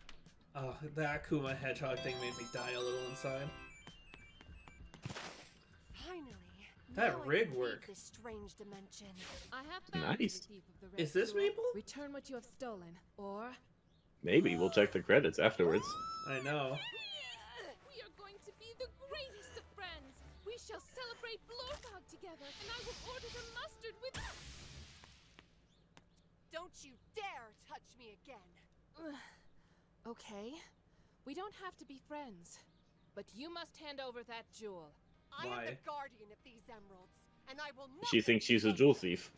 Oh, the Akuma hedgehog thing made me die a little inside. Finally. That now I rig can work. leave this strange dimension. I have found Nice. the thief of the red Is this jewel. Maple? Return what you have stolen, or Maybe we'll check the credits afterwards. I know. we are going to be the greatest of friends. We shall celebrate Blowfog together, and I will order the mustard with. Don't you dare touch me again. Okay, we don't have to be friends, but you must hand over that jewel. I am Why? the guardian of these emeralds, and I will not. She thinks she's a jewel thief.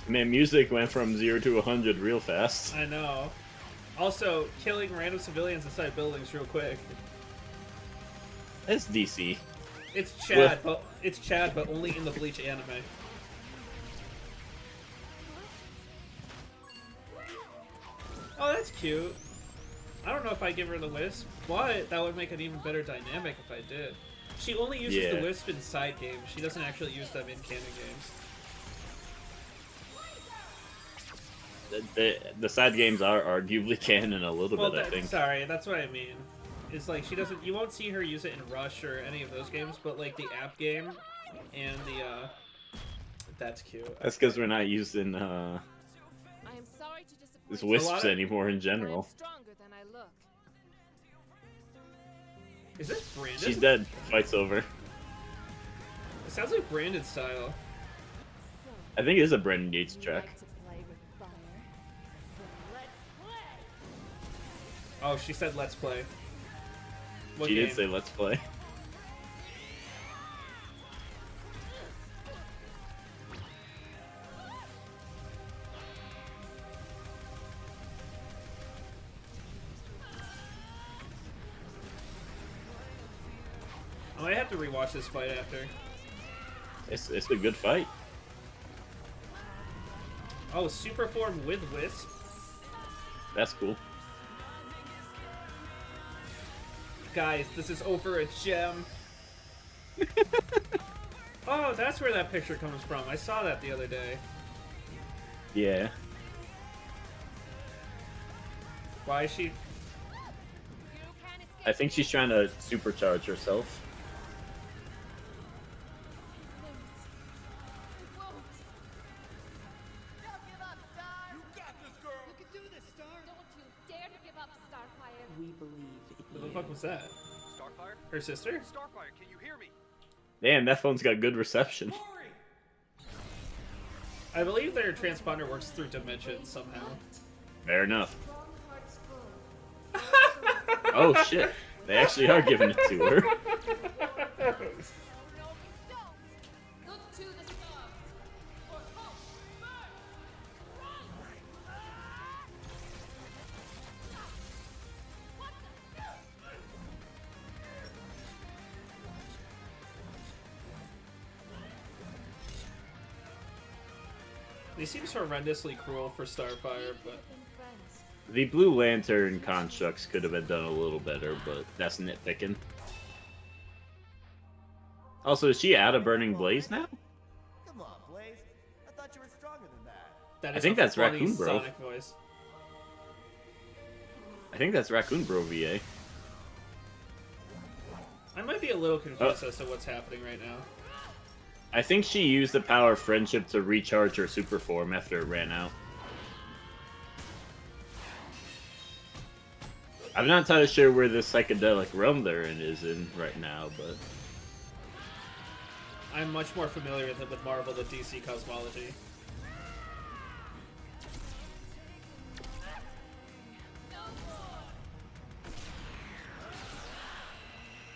Man, music went from 0 to 100 real fast. I know. Also, killing random civilians inside buildings real quick. That's DC. It's Chad, but only in the Bleach anime. Oh, that's cute. I don't know if I give her the wisp, but that would make an even better dynamic if I did. She only uses the Yeah. wisp in side games. She doesn't actually use them in canon games. The side games are arguably canon a little Well, bit, I think. sorry, that's what I mean. It's like she doesn't. You won't see her use it in Rush or any of those games, but like the app game and the. That's cute. That's because we're not using I am sorry to disappoint these you, wisps of- anymore in but I am general. stronger than I look. Is this Brandon? She's dead. Fight's over. It sounds like Brandon style. I think it is a Brendan Gates track. Like to play with fire? Then let's play. Oh, she said let's play. What She game? did say let's play. I might have to rewatch this fight after. It's a good fight. Oh, super form with wisp. That's cool. Guys, this is over a gem. Oh, that's where that picture comes from. I saw that the other day. Yeah. Why is she? You can't escape. I think she's trying to supercharge herself. Don't give up, Star. Don't you dare to give up, Starfire. We believe What the fuck was that? Starfire? Her sister? Starfire, can you hear me? Damn, that phone's got good reception. I believe their transponder works through dimensions somehow. Fair enough. Oh shit. They actually are giving it to her. Look to the stars. For hope, burn, He seems horrendously cruel for Starfire, but friends. The Blue Lantern constructs could have been done a little better, but that's nitpicking. Also, is she out of Burning Blaze now? Come on, Blaze. I thought you were stronger than that. that I is think a that's funny Raccoon Bro. Sonic voice. I think that's Raccoon Bro VA. I might be a little confused as to what's happening right now. I think she used the power of friendship to recharge her super form after it ran out. I'm not entirely sure where this psychedelic realm they're in is in right now, but I'm much more familiar with Marvel than DC cosmology.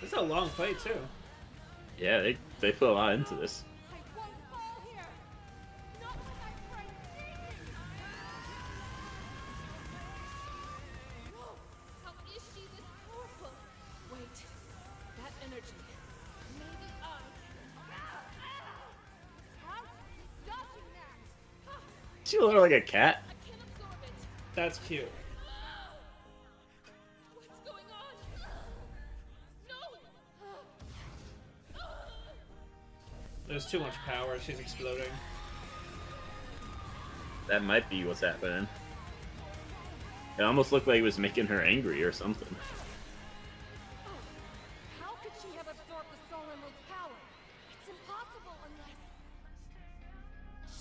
This is a long fight too. yeah, they put a lot into this. I won't fall here. Not when my friends need me. she look like a cat? I can't absorb it. That's cute. What's going on? No! There's too much power. She's exploding. That might be what's happening. It almost looked like it was making her angry or something. How could she have absorbed the Soul Emerald's power? It's impossible unless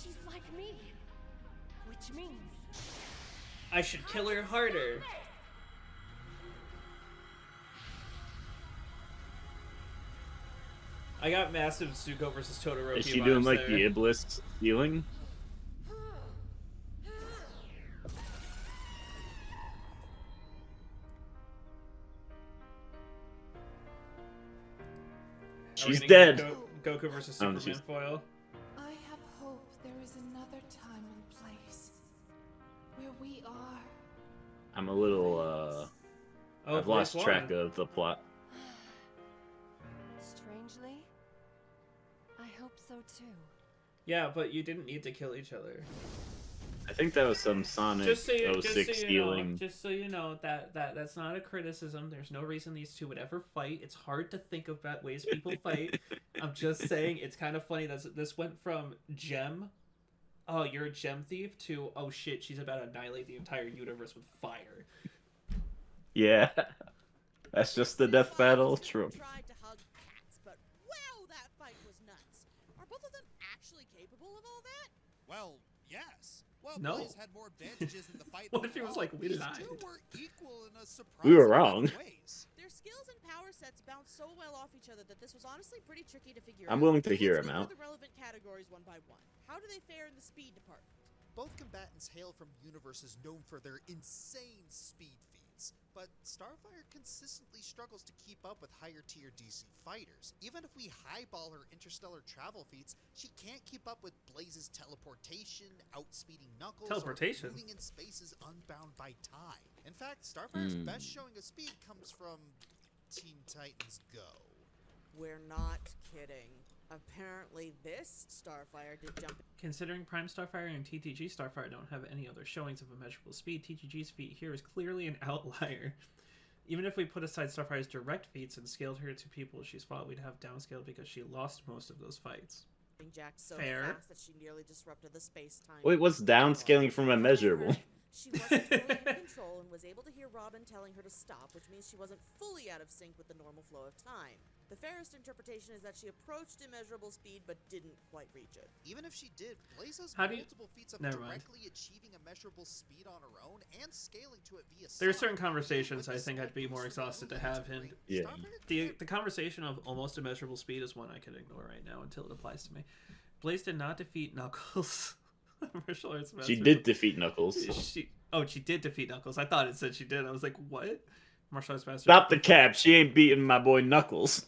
she's like me. Which means I should kill her harder. I got massive Zuko versus Todoroki Is she vibes doing like there. the Iblis healing? Are we She's gonna dead. get Goku versus Oh, Superman foil. I have hope there is another time and place where we are. I'm a little Oh, I've lost Phase track one. of the plot. strangely, I hope so too. Yeah, but you didn't need to kill each other. I think that was some Sonic Just so you, 06 stealing. just so you know that's not a criticism. There's no reason these two would ever fight. It's hard to think about ways people fight. I'm just saying it's kind of funny that this went from gem, oh you're a gem thief, to oh shit she's about to annihilate the entire universe with fire. Yeah. That's just the death battle trope. Tried to hug cats, but wow, that fight was nuts. Are both of them actually capable of all that? Well, yes. Well, No. Blaze had more advantages in the fight. What if he was like, we these lied? two were equal in a We were surprising wrong. amount of ways. Their skills and power sets bounce so well off each other that this was honestly pretty tricky to figure I'm out. willing to So hear let's him go out. through the relevant categories one by one. How do they fare in the speed department? Both combatants hail from universes known for their insane speed feats, but Starfire consistently struggles to keep up with higher tier DC fighters. Even if we highball her interstellar travel feats, she can't keep up with Blaze's teleportation, outspeeding Knuckles, Teleportation? or moving in spaces unbound by time. In fact, Starfire's best showing of speed comes from Teen Titans Go. We're not kidding. Apparently this Starfire did jump. Considering Prime Starfire and TTG Starfire don't have any other showings of immeasurable speed, TTG's feat here is clearly an outlier. Even if we put aside Starfire's direct feats and scaled her to people she's fought, we'd have downscaled because she lost most of those fights. Jack so Fair. fast that she nearly disrupted the space-time. Wait, what's downscaling from immeasurable? She wasn't totally in control and was able to hear Robin telling her to stop, which means she wasn't fully out of sync with the normal flow of time. The fairest interpretation is that she approached immeasurable speed but didn't quite reach it. Even if she did, Blaze has How do you- multiple feats of Never mind. directly achieving immeasurable speed on her own and scaling to it via There are sonic. certain conversations With I the think I'd be more boost exhausted to moving have, into and range, Yeah. Starfire the conversation of almost immeasurable speed is one I could ignore right now until it applies to me. Blaze did not defeat Knuckles. Martial arts She master. did defeat Knuckles. She did defeat Knuckles. I thought it said she did. I was like, what? Martial arts master. Stop the cap. She ain't beating my boy Knuckles.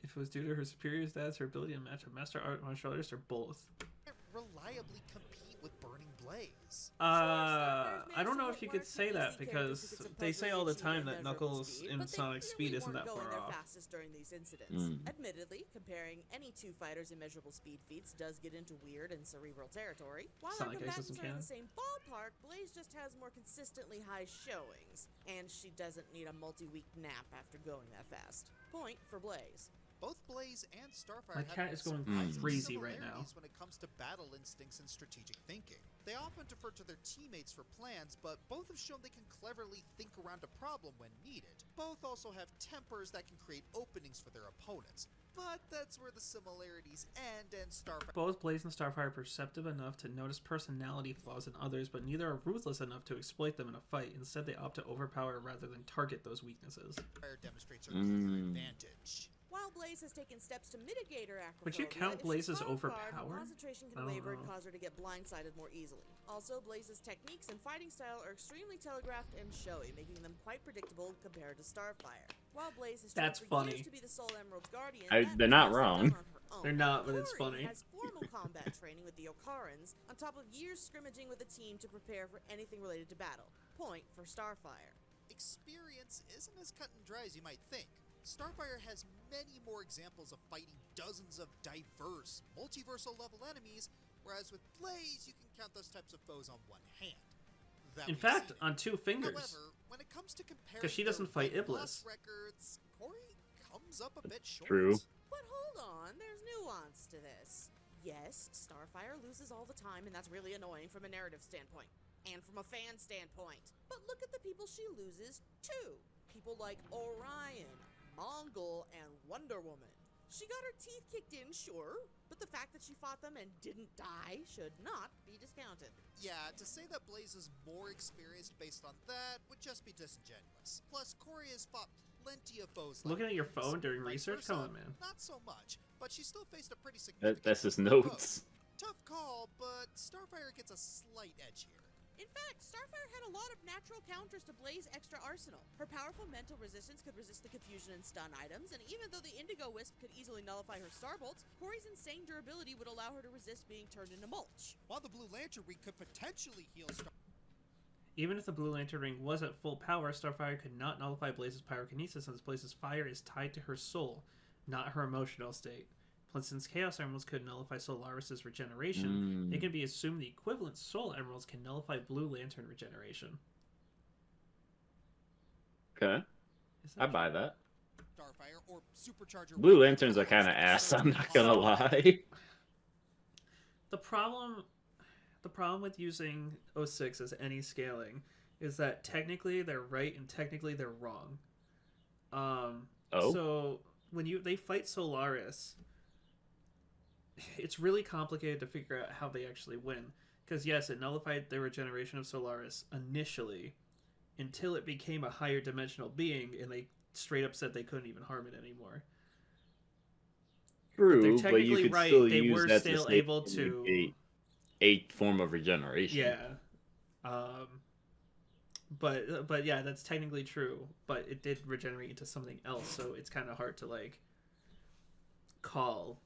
If it was due to her superior stats, her ability to match a master art martial artist, or both. can't reliably compete with Burning Blaze. I don't know if you could say that because they say all the time that Knuckles in Sonic speed isn't that far off. Fastest during these incidents. Mm. Admittedly, comparing any two fighters' immeasurable speed feats does get into weird and cerebral territory. While our Sonic Aces combatants and are in canon. the same ballpark, Blaze just has more consistently high showings, and she doesn't need a multi-week nap after going that fast. Point for Blaze. Both Blaze and Starfire My have cat is going surprising crazy right now. similarities when it comes to battle instincts and strategic thinking. They often defer to their teammates for plans, but both have shown they can cleverly think around a problem when needed. Both also have tempers that can create openings for their opponents. But that's where the similarities end, and Starfire Both Blaze and Starfire are perceptive enough to notice personality flaws in others, but neither are ruthless enough to exploit them in a fight. Instead, they opt to overpower rather than target those weaknesses. demonstrates a clear advantage. While Blaze has taken steps to mitigate her acrophobia, Would you count if she Blaze as caught off guard, her overpowered? concentration I can don't waver and know. cause her to get blindsided more easily. Also, Blaze's techniques and fighting style are extremely telegraphed and showy, making them quite predictable compared to Starfire. While Blaze has That's trained for funny. years to be the Soul Emerald's guardian, They're not wrong. They're not, but it's Corey funny. has formal combat training with the Okarans, on top of years scrimmaging with the team to prepare for anything related to battle. Point for Starfire. Experience isn't as cut and dry as you might think. Starfire has many more examples of fighting dozens of diverse, multiversal level enemies, whereas with Blaze, you can count those types of foes on one hand. That In we've fact, seen. on 2 fingers. However, when it comes to comparing Because she doesn't fight their Iblis. win-loss records, Corey comes up a bit short. True. But hold on, there's nuance to this. Yes, Starfire loses all the time, and that's really annoying from a narrative standpoint, and from a fan standpoint. But look at the people she loses to. People like Orion, Mongol, and Wonder Woman. She got her teeth kicked in, sure, but the fact that she fought them and didn't die should not be discounted. Yeah, to say that Blaze is more experienced based on that would just be disingenuous. Plus, Corey has fought plenty of foes. Looking like at your Blaze. phone during Vice research? versa, Come on, man. Not so much, but she still faced a pretty significant That's his number of notes. foes. Tough call, but Starfire gets a slight edge here. In fact, Starfire had a lot of natural counters to Blaze's extra arsenal. Her powerful mental resistance could resist the confusion and stun items, and even though the Indigo Wisp could easily nullify her Starbolts, Corey's insane durability would allow her to resist being turned into mulch. While the Blue Lantern Ring could potentially heal Even if the Blue Lantern Ring was at full power, Starfire could not nullify Blaze's pyrokinesis since Blaze's fire is tied to her soul, not her emotional state. Plus, since Chaos Emeralds could nullify Solaris' regeneration, it can be assumed the equivalent Soul Emeralds can nullify Blue Lantern regeneration. Okay. Is that I buy that. Starfire or Supercharger. Blue Lanterns are kind of ass, I'm not gonna lie. The problem with using 06 as any scaling is that technically they're right and technically they're wrong. So when they fight Solaris, it's really complicated to figure out how they actually win. Because yes, it nullified the regeneration of Solaris initially, until it became a higher dimensional being, and they straight up said they couldn't even harm it anymore. True, but but you could right. still They use were that still to able to a form of regeneration. Yeah. But yeah, that's technically true. But it did regenerate into something else, so it's kind of hard to like call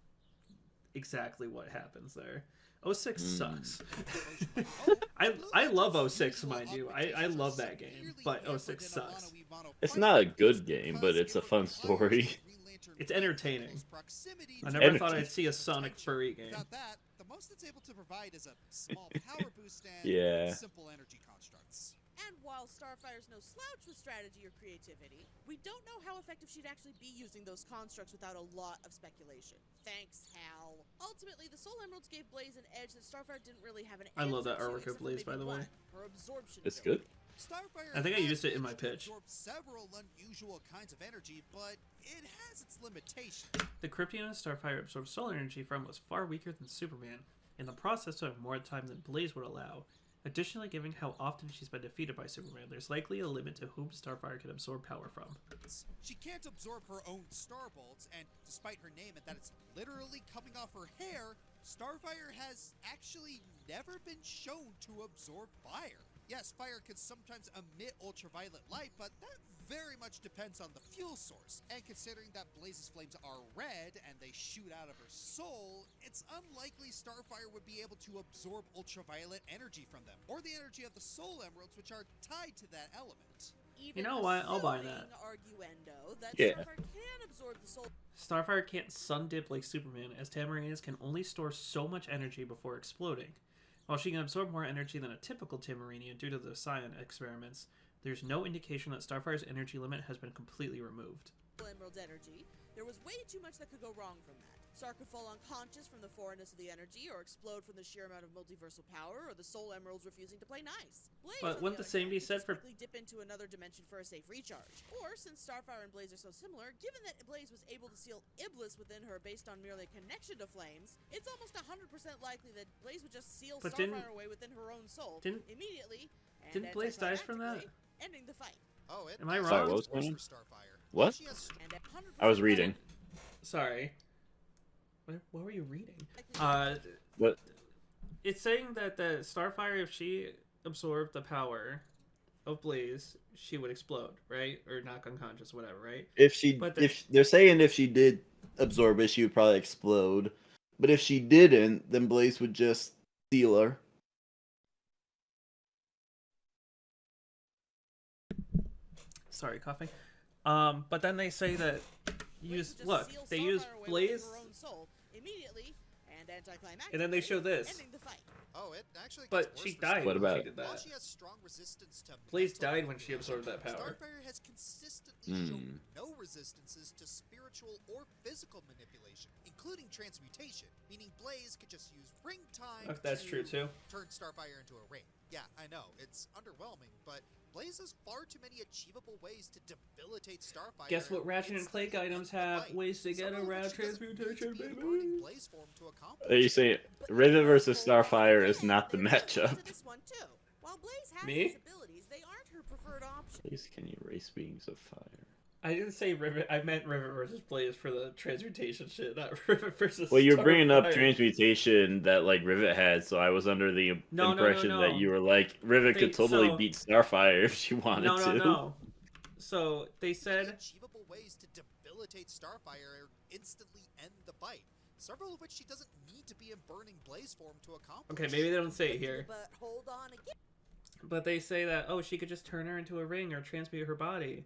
exactly what happens there. 06 sucks. I love 06, mind you. I love that game, but 06 sucks. It's not a good game, but it's a fun story. It's entertaining. I never thought I'd see a Sonic furry game. Without that, the most it's able to provide is a small power boost and simple energy constructs. And while Starfire's no slouch with strategy or creativity, we don't know how effective she'd actually be using those constructs without a lot of speculation. Thanks, Hal. Ultimately, the Soul Emeralds gave Blaze an edge that Starfire didn't really have an I love answer that to, artwork of except for Blaze, maybe by the way. one, her absorption It's ability. good. Starfire I think I has used it in my managed to pitch. absorb several unusual kinds of energy, but it has its limitations. The Krypton Starfire absorbed solar energy from was far weaker than Superman, in the process took more time than Blaze would allow. Additionally, given how often she's been defeated by Superman, there's likely a limit to whom Starfire can absorb power from. She can't absorb her own Starbolts, and despite her name and that it's literally coming off her hair, Starfire has actually never been shown to absorb fire. Yes, fire can sometimes emit ultraviolet light, but that very much depends on the fuel source. And considering that Blaze's flames are red and they shoot out of her soul, it's unlikely Starfire would be able to absorb ultraviolet energy from them, or the energy of the Soul Emeralds, which are tied to that element. You know what? I'll buy that. Arguendo that Yeah. Starfire can absorb the soul. Starfire can't sun dip like Superman, as Tamarinas can only store so much energy before exploding. While she can absorb more energy than a typical Tamarinian due to the Scion experiments, there's no indication that Starfire's energy limit has been completely removed. Emerald's energy, there was way too much that could go wrong from that. Star could fall unconscious from the foreignness of the energy, or explode from the sheer amount of multiversal power, or the Soul Emeralds refusing to play nice. Blaze, But on wouldn't the same other be hand, said could for- quickly dip into another dimension for a safe recharge. Or, since Starfire and Blaze are so similar, given that Blaze was able to seal Iblis within her based on merely a connection to flames, it's almost 100% likely that Blaze would just seal But Starfire away within her own soul immediately. And didn't Blaze die from that? anticlimactically ending the fight. Oh, it Am I Sorry, wrong? what was going on? Starfire. What? She has And at 100% I was reading. Sorry. What were you reading? What? It's saying that the Starfire, if she absorbed the power of Blaze, she would explode, right? Or knock unconscious, whatever, right? If they're saying if she did absorb it, she would probably explode. But if she didn't, then Blaze would just steal her. Sorry, coughing. But then they say that they use Blaze. Soul immediately, and and anticlimactic. And then they show this. Ending the fight. Oh, it actually gets But worse she for died What when about she it? did While that. she has strong resistance to Blaze mental died when she absorbed that manipulation, power. Starfire has consistently shown no resistances to spiritual or physical manipulation, including transmutation, meaning Blaze could just use ring time Oh, that's to true too. turn Starfire into a ring. Yeah, I know, it's underwhelming, but Blaze has far too many achievable ways to debilitate Starfire. Guess what Ratchet and Clank items have? Ways to get around transmutation, baby. Blaze form to accomplish. Are you saying Rivet versus Starfire is not the matchup? To this one too. While Blaze has Me? these abilities, they aren't her preferred option. Please, can you erase beings of fire? I didn't say Rivet. I meant Rivet versus Blaze for the transmutation shit, not Rivet versus. Well, you're bringing up Starfire. transmutation that like Rivet had, so I was under the impression no. that you were like Rivet could totally beat Starfire if she wanted to. No. So they said Achievable ways to debilitate Starfire or instantly end the fight. Several of which she doesn't need to be in burning blaze form to accomplish. Okay, maybe they don't say it here. But hold on again. But they say that, oh, she could just turn her into a ring or transmute her body.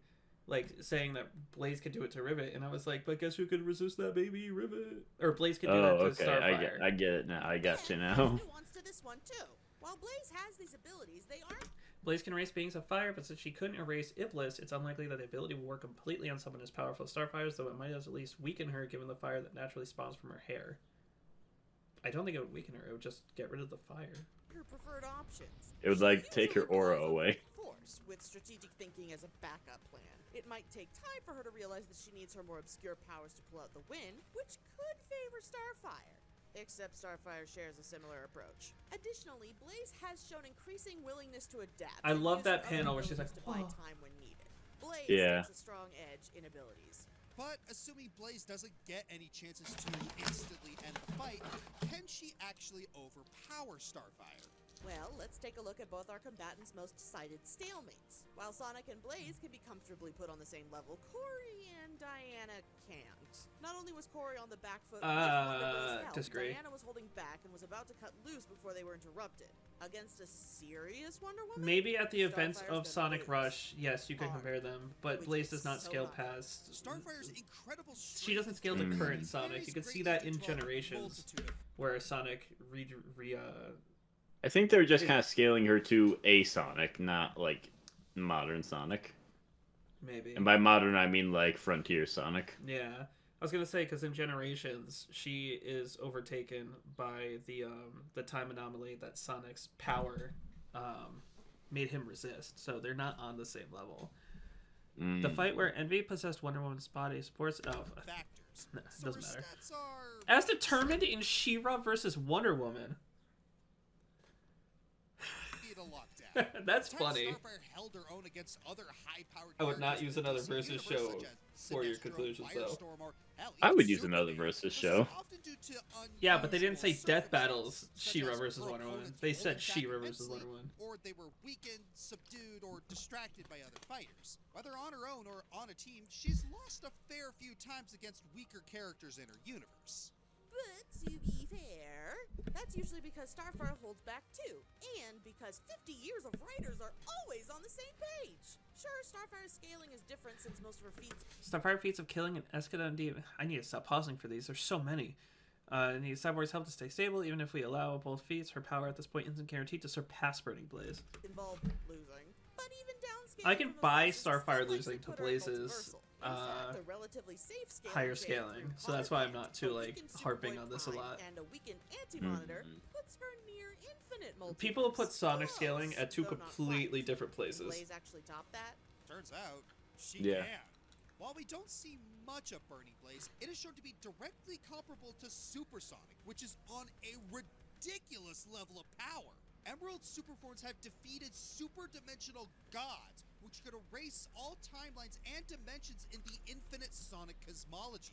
Like, saying that Blaze could do it to Rivet. And I was like, but guess who could resist that, baby? Rivet. Or Blaze could do that to Starfire. I get it now. I got you now. Nuance to this one too. While Blaze has these abilities, they aren't. Blaze can erase beings of fire, but since she couldn't erase Iblis, it's unlikely that the ability will work completely on someone as powerful as Starfire's, though it might at least weaken her given the fire that naturally spawns from her hair. I don't think it would weaken her, it would just get rid of the fire. Her preferred options. It would like take her aura away. Force with strategic thinking as a backup plan. It might take time for her to realize that she needs her more obscure powers to pull out the win, which could favor Starfire. Except Starfire shares a similar approach. Additionally, Blaze has shown increasing willingness to adapt. I love that using panel other where she's like, abilities to buy "Oh." time when needed. Blaze Yeah. takes a strong edge in abilities. But assuming Blaze doesn't get any chances to instantly end the fight, can she actually overpower Starfire? Well, let's take a look at both our combatants' most cited stalemates. While Sonic and Blaze can be comfortably put on the same level, Corey and Diana can't. Not only was Corey on the back foot with Wonder Woman's help, disagree. Diana was holding back and was about to cut loose before they were interrupted. Against a serious Wonder Woman? Maybe at the events Starfire's of gonna Sonic lose. Rush, yes, you can Hard. compare them, but Which Blaze is does not so scale not. past. Starfire's incredible strength She doesn't scale to Mm. current Sonic. You can see that in Generations, multitude of where Sonic I think they're just kind of scaling her to a Sonic, not like modern Sonic. maybe. And by modern, I mean like Frontier Sonic. Yeah, I was gonna say because in Generations she is overtaken by the time anomaly that Sonic's power made him resist. So they're not on the same level. The fight where Envy possessed Wonder Woman's body supports factors. no, So doesn't her matter. stats are As determined in She-Ra versus Wonder Woman. a lockdown. That's The time funny. Starfire held her own against other high-powered I would not characters use in the another DC versus universe, show such as for your Sinestro, conclusions, though. Firestorm, or hell, I even would use another Superman, versus was show. often due to Yeah, but they didn't say unusual Death Battles circumstances, She-Ra such as versus her Wonder Woman. opponents They holding said back She-Ra versus immensely, Wonder Woman. Or they were weakened, subdued, or distracted by other fighters. Whether on her own or on a team, she's lost a fair few times against weaker characters in her universe. But to be fair, that's usually because Starfire holds back too, and because 50 years of writers are always on the same page. Sure, Starfire's scaling is different since most of her feats. Starfire feats of killing and Escadon. I need to stop pausing for these. There's so many. Needs Cyborg's help to stay stable. Even if we allow both feats, her power at this point isn't guaranteed to surpass Burning Blaze. Involve losing. But even downscaling I can from those buy losses Starfire still losing likely to put her in Blaze's multiversal. In fact, a relatively safe scaling higher phase scaling, through so that's why I'm Hardware, not too a like weakened harping Superboy on this a Prime, lot. And a weakened anti-monitor puts her near infinite multiverse. People put Sonic Close, scaling at two though not completely quite. different Can places. Blaze actually top that? Turns out, she Yeah. can. While we don't see much of Burning Blaze, it is shown to be directly comparable to Supersonic, which is on a ridiculous level of power. Emerald Superforms have defeated super-dimensional gods, which could erase all timelines and dimensions in the infinite Sonic cosmology.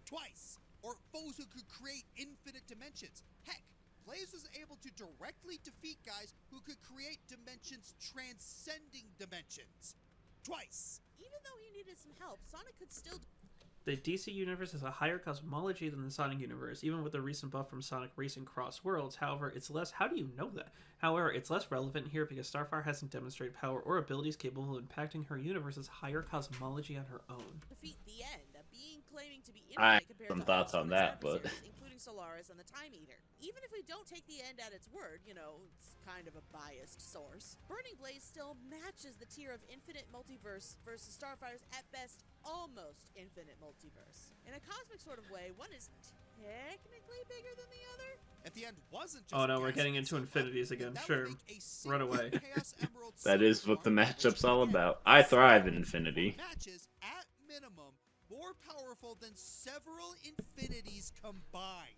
Twice! Or foes who could create infinite dimensions. Heck, Blaze was able to directly defeat guys who could create dimensions transcending dimensions. Twice! Even though he needed some help, Sonic could still The DC universe has a higher cosmology than the Sonic universe, even with the recent buff from Sonic Racing Cross Worlds. However, it's less. How do you know that? However, it's less relevant here because Starfire hasn't demonstrated power or abilities capable of impacting her universe's higher cosmology on her own. defeat the end, a being claiming to be I infinite compared have some to thoughts all on Sonic's that, but- adversaries, including between Solaris and the Time Eater. Even if we don't take the end at its word, you know, it's kind of a biased source, Burning Blaze still matches the tier of infinite multiverse versus Starfire's at best almost infinite multiverse. In a cosmic sort of way, one is technically bigger than the other. If the end wasn't just Oh no, we're gas getting and into soap, infinities again. then that Sure. would make a Run single away. Chaos Emerald That soap is what the farm, matchup's which, all again, about. I thrive in Infinity. matches at minimum more powerful than several infinities combined.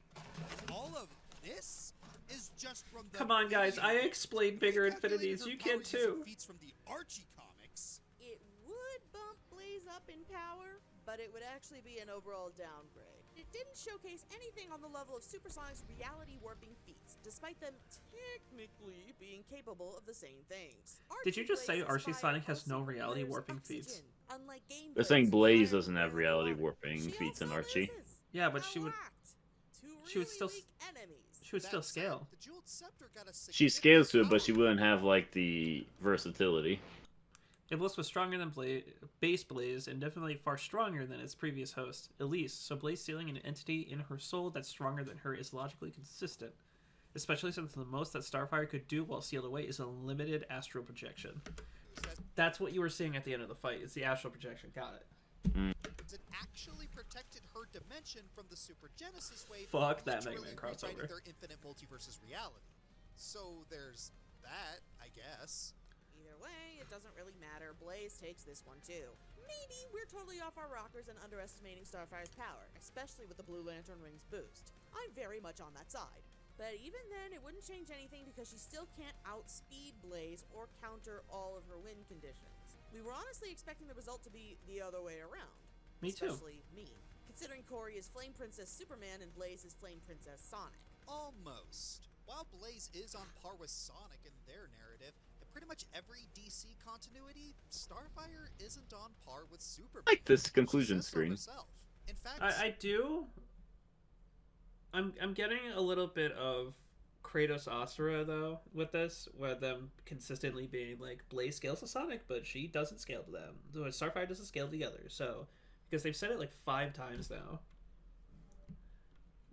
All of this is just from the Come on, guys. I video. explained If we bigger calculated infinities. her You power can using too. feats from the Archie comics, It would bump Blaze up in power, but it would actually be an overall downgrade. It didn't showcase anything on the level of Supersonic's reality warping feats, despite them technically being capable of the same things. Did you just say Archie Archie Sonic has no reality warping feats? Unlike Game They're saying Blaze fire, doesn't have air, and reality water. warping She feats in also Archie. loses. Yeah, but How she would whacked. Two she would really still weak enemies. she would still that said, scale. the Jeweled Scepter got a She significant scales to it, but she power. wouldn't have like the versatility. Iblis was stronger than base Blaze and definitely far stronger than its previous host, Elise, so Blaze stealing an entity in her soul that's stronger than her is logically consistent, especially since the most that Starfire could do while sealed away is a limited astral projection. That's what you were seeing at the end of the fight, is the astral projection. Got it. It actually protected her dimension from the Super Genesis wave. Fuck that Mega literally Man crossover. rewriting their infinite multiverses reality. So there's that, I guess. Either way, it doesn't really matter. Blaze takes this one too. Maybe we're totally off our rockers and underestimating Starfire's power, especially with the Blue Lantern Ring's boost. I'm very much on that side. But even then, it wouldn't change anything because she still can't outspeed Blaze or counter all of her win conditions. We were honestly expecting the result to be the other way around. Me too. Especially me, considering Corey is Flame Princess Superman and Blaze is Flame Princess Sonic. Almost. While Blaze is on par with Sonic in their narrative, in pretty much every DC continuity, Starfire isn't on par with Superman. I like this She conclusion says so screen. herself. In fact, I do. I'm getting a little bit of Kratos Asura though with this, where them consistently being like Blaze scales to Sonic, but she doesn't scale to them. So Starfire doesn't scale together. So because they've said it like 5 times now.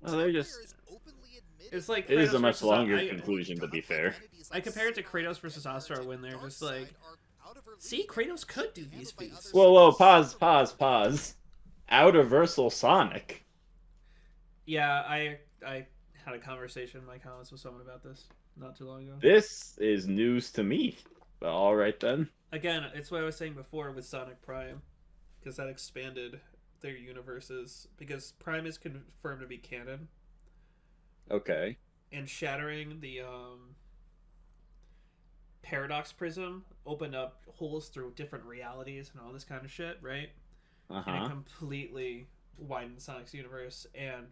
Oh, they're just. Starfire is openly admitted It's like It is Kratos a much versus longer I- conclusion, to be fair. I compare it to Kratos versus Asura when they're just like, see, Kratos could do these feats. Whoa, pause. Outerversal Sonic. Yeah, I had a conversation in my comments with someone about this not too long ago. This is news to me. But all right then. Again, it's what I was saying before with Sonic Prime, because that expanded their universes. Because Prime is confirmed to be canon, Okay. and shattering the paradox prism opened up holes through different realities and all this kind of shit, right? And it completely widened Sonic's universe. And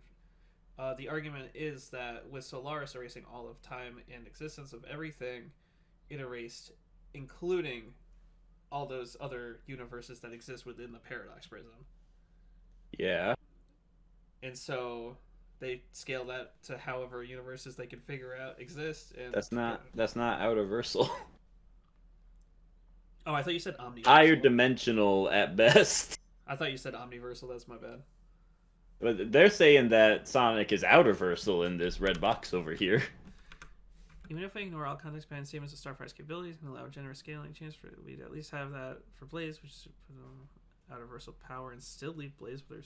the argument is that with Solaris erasing all of time and existence of everything, it erased, including all those other universes that exist within the paradox prism. Yeah. And so they scale that to however universes they can figure out exist. And That's not outerversal. Oh, I thought you said omniversal. Higher dimensional at best. I thought you said omniversal. That's my bad. But they're saying that Sonic is outerversal in this red box over here. Even if we ignore all context behind statements of Starfire's capabilities and allow generous scaling chance for it, we'd at least have that for Blaze, which is outerversal power, and still leave Blaze with her.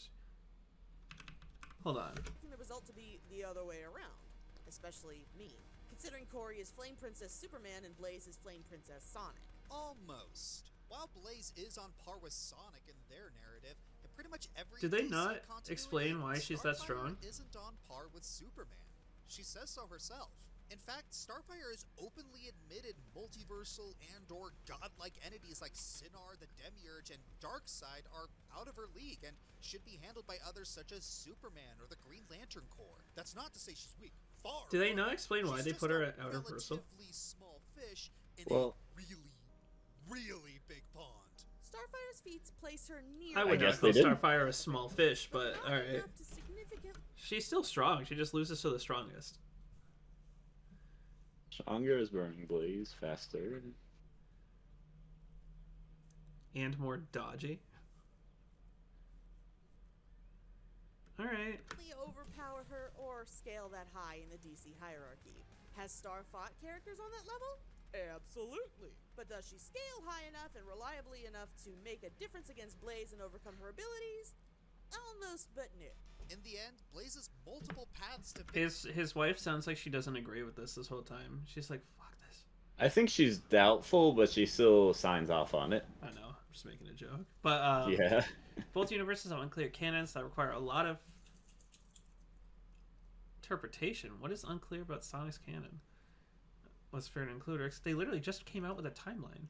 Hold on. The result to be the other way around, especially me, considering Corey is Flame Princess Superman and Blaze is Flame Princess Sonic. Almost. While Blaze is on par with Sonic in their narrative, in pretty much every Did they DC not continuity, explain why she's that strong? Starfire isn't on par with Superman. She says so herself. In fact, Starfire has openly admitted multiversal and/or godlike entities like Sinar, the Demiurge, and Darkseid are out of her league and should be handled by others such as Superman or the Green Lantern Corps. That's not to say she's weak. Far. Did they from not it. explain why She's they just put her a at outerversal? relatively small fish in Well- a really big pond. Starfire's feats place her near. I would guess not call they did. Starfire a small fish, but not alright. enough to significantly She's still strong. She just loses to the strongest. Stronger is Burning Blaze, faster. And more dodgy. Alright. Really overpower her or scale that high in the DC hierarchy. Has Star fought characters on that level? Absolutely. But does she scale high enough and reliably enough to make a difference against Blaze and overcome her abilities? Almost, but no. In the end, Blaze's multiple paths to His wife sounds like she doesn't agree with this whole time. She's like, fuck this. I think she's doubtful, but she still signs off on it. I know, I'm just making a joke. But Yeah. both universes have unclear canons that require a lot of interpretation. What is unclear about Sonic's canon? Was fair to include, or they literally just came out with a timeline.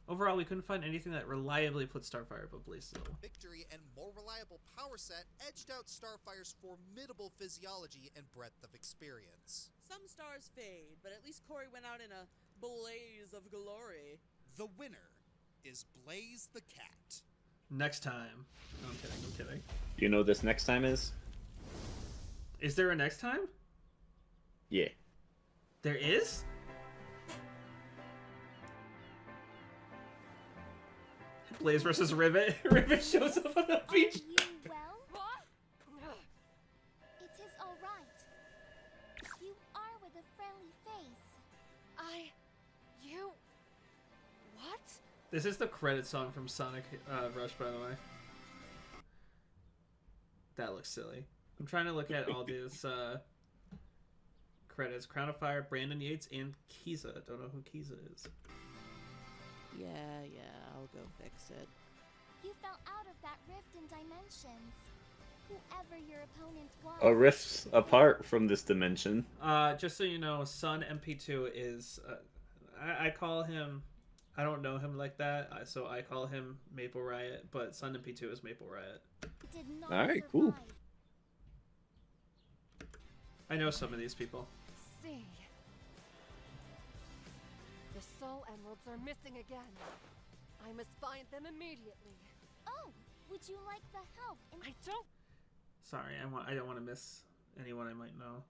Overall, we couldn't find anything that reliably put Starfire above Blaze's level. victory and more reliable power set edged out Starfire's formidable physiology and breadth of experience. Some stars fade, but at least Corey went out in a blaze of glory. The winner is Blaze the Cat. Next time. No, I'm kidding, I'm kidding. Do you know what this next time is? Is there a next time? Yeah. There is? Blaze versus Rivet. Rivet shows up on the beach. You well? What? It is all right. You are with a friendly face. You... What? This is the credit song from Sonic Rush, by the way. That looks silly. I'm trying to look at all these credits. Crown of Fire, Brandon Yates, and Kiza. Don't know who Kiza is. Yeah, I'll go fix it. You fell out of that rift in dimensions. Whoever your opponent was. A rift apart from this dimension. Just so you know, Sun MP2 is... I call him... I don't know him like that, so I call him Maple Riot, but Sun MP2 is Maple Riot. Did not Alright, cool. survive. I know some of these people. See. The Soul Emeralds are missing again. I must find them immediately. Oh, would you like the help in I don't Sorry, I don't want to miss anyone I might know.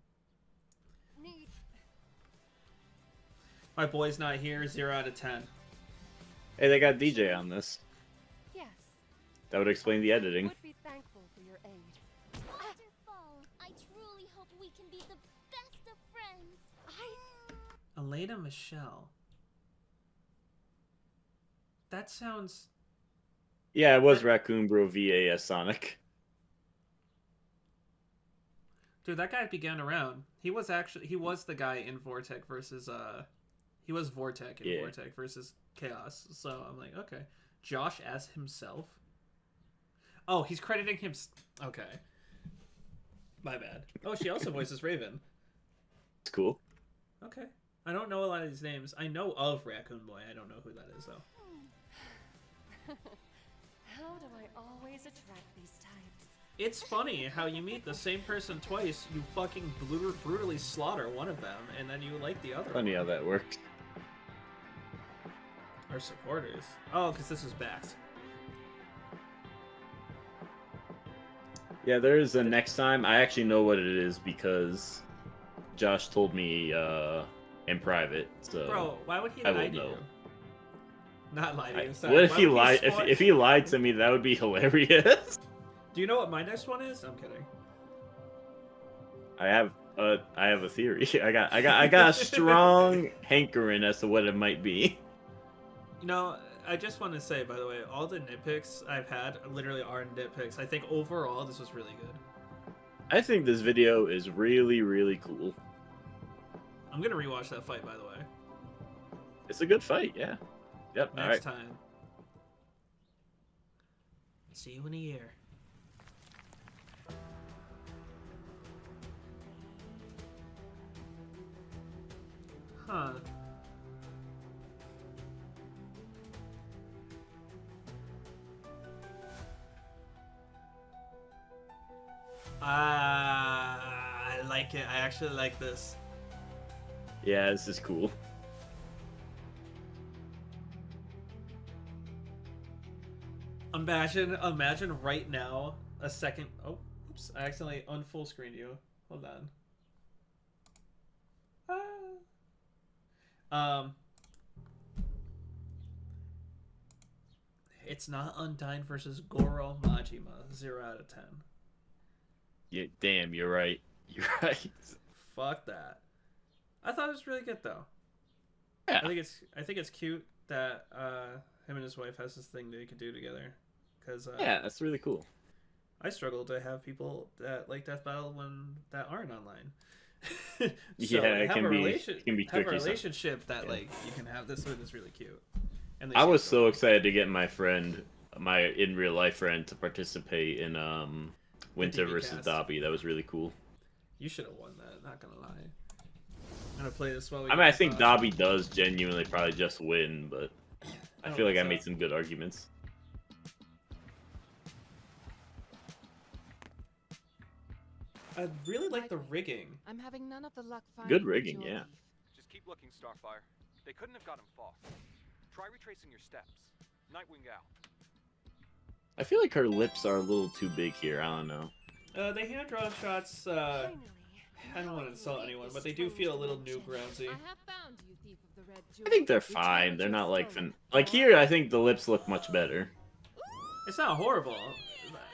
need... My boy's not here, 0 out of 10. Hey, they got DJ on this. Yes. That would explain the editing. Would be thankful for your aid. Wonderful. I truly hope we can be the best of friends. Elena Michelle. That sounds... Yeah, it was Raccoon Bro VAS Sonic. Dude, that guy began around. He was the guy in Vortec versus, he was Vortec in Vortec versus Chaos. So I'm like, okay. Josh as himself? Oh, he's crediting him... Okay. My bad. Oh, she also voices Raven. It's cool. Okay. I don't know a lot of these names. I know of Raccoon Boy. I don't know who that is, though. How do I always attract these types? It's funny how you meet the same person twice, you fucking brutally slaughter one of them, and then you like the other Funny one. how that works. Our supporters. Oh, because this was backed. Yeah, there is a next time. I actually know what it is because Josh told me in private. So Bro, why would he I lie will to know. you? Not lie to you. Sorry. What if Why he would lied? spoil- If he lied to me, that would be hilarious. Do you know what my next one is? I'm kidding. I have a theory. I got a strong hankering as to what it might be. You know, I just want to say, by the way, all the nitpicks I've had literally are nitpicks. I think overall this was really good. I think this video is really, really cool. I'm gonna rewatch that fight, by the way. It's a good fight, yeah. Yep. All Next right. time. See you in a year. Huh. I like it. I actually like this. Yeah, this is cool. Imagine right now a second. Oh, oops! I accidentally unfull screened you. Hold on. It's not Undyne versus Goro Majima. 0 out of 10. Yeah, damn, you're right. You're right. Fuck that. I thought it was really good though. Yeah. I think it's cute that him and his wife has this thing they could do together. Cause Yeah, that's really cool. I struggle to have people that like Death Battle that aren't online. Yeah, it can be tricky. Have a relationship that like you can have this with is really cute. And I was so excited to get my friend, my in real life friend, to participate in Winter versus Dobby. That was really cool. You should have won that. Not gonna lie. I'm gonna play this while we. I mean, I think Dobby does genuinely probably just win, but I feel like I made some good arguments. I really like the rigging. I'm having none of the luck finding Good rigging, Jewel yeah. Leaf. Just keep looking, Starfire. They couldn't have gotten far. Try retracing your steps. Nightwing out. I feel like her lips are a little too big here. I don't know. The hand drawn shots. I don't want to insult anyone, but they do feel a little new groundsy. I have found you, thief of the red jewel. I think they're fine. They're not like here. I think the lips look much better. It's not horrible.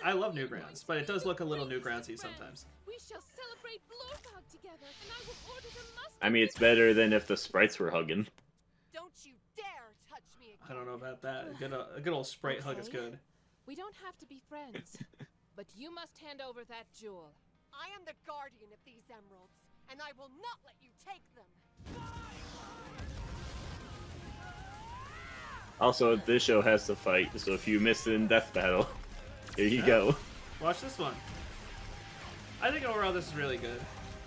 I love Newgrounds, but it does look a little Newgroundsy sometimes. We shall celebrate Blorfog together, and I will order the mustard. I mean, it's better than if the sprites were hugging. Don't you dare touch me again. I don't know about that. A good old sprite hug is good. We don't have to be friends, but you must hand over that jewel. I am the guardian of these emeralds, and I will not let you take them. Also, this show has to fight, so if you miss it in Death Battle, here you go. Watch this one. I think overall this is really good.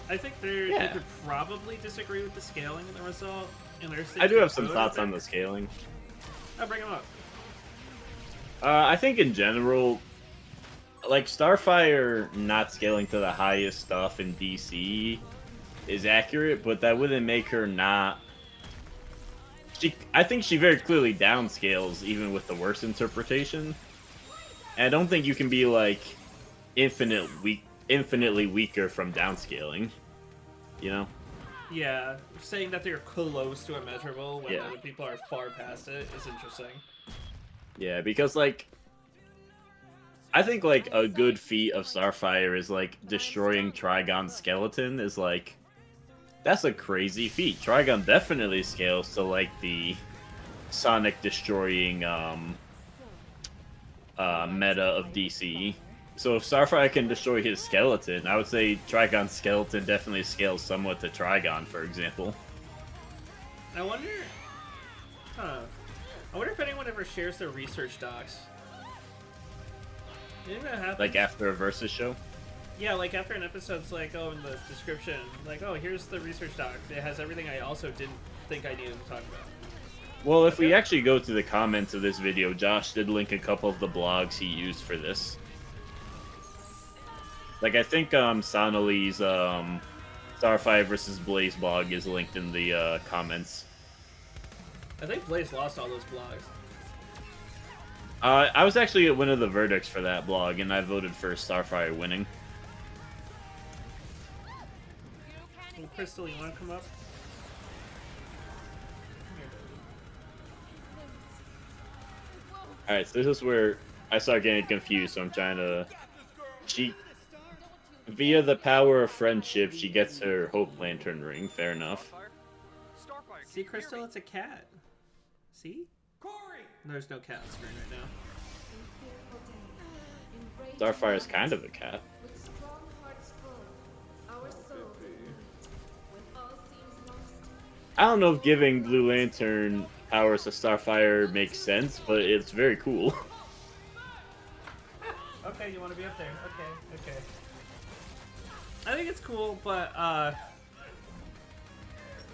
I think they could probably disagree with the scaling of the result. And I do have some thoughts on the scaling. I'll bring them up. I think in general, like Starfire not scaling to the highest stuff in DC is accurate, but that wouldn't make her not. I think she very clearly downscales even with the worst interpretation. And I don't think you can be like infinitely weaker from downscaling. You know? Yeah, saying that they're close to immeasurable when other people are far past it is interesting. Yeah, because like I think like a good feat of Starfire is like destroying Trigon's skeleton is like that's a crazy feat. Trigon definitely scales to like the Sonic destroying meta of DC. So if Starfire can destroy his skeleton, I would say Trigon's skeleton definitely scales somewhat to Trigon, for example. I wonder if anyone ever shares their research docs. You think that happens? Like after a Versus show? Yeah, like after an episode's like, oh, in the description, like, oh, here's the research doc. It has everything I also didn't think I needed to talk about. Well, if we actually go to the comments of this video, Josh did link a couple of the blogs he used for this. Like, I think Sonali's Starfire vs. Blaze blog is linked in the comments. I think Blaze lost all those blogs. I was actually at one of the verdicts for that blog, and I voted for Starfire winning. Well, Crystal, you want to come up? Alright, so this is where I start getting confused, so I'm trying to... Via the power of friendship, she gets her Hope Lantern ring. Fair enough. See, Crystal, it's a cat. See? There's no cat on screen right now. Starfire's kind of a cat. I don't know if giving Blue Lantern powers to Starfire makes sense, but it's very cool. Okay, you want to be up there. Okay. I think it's cool, but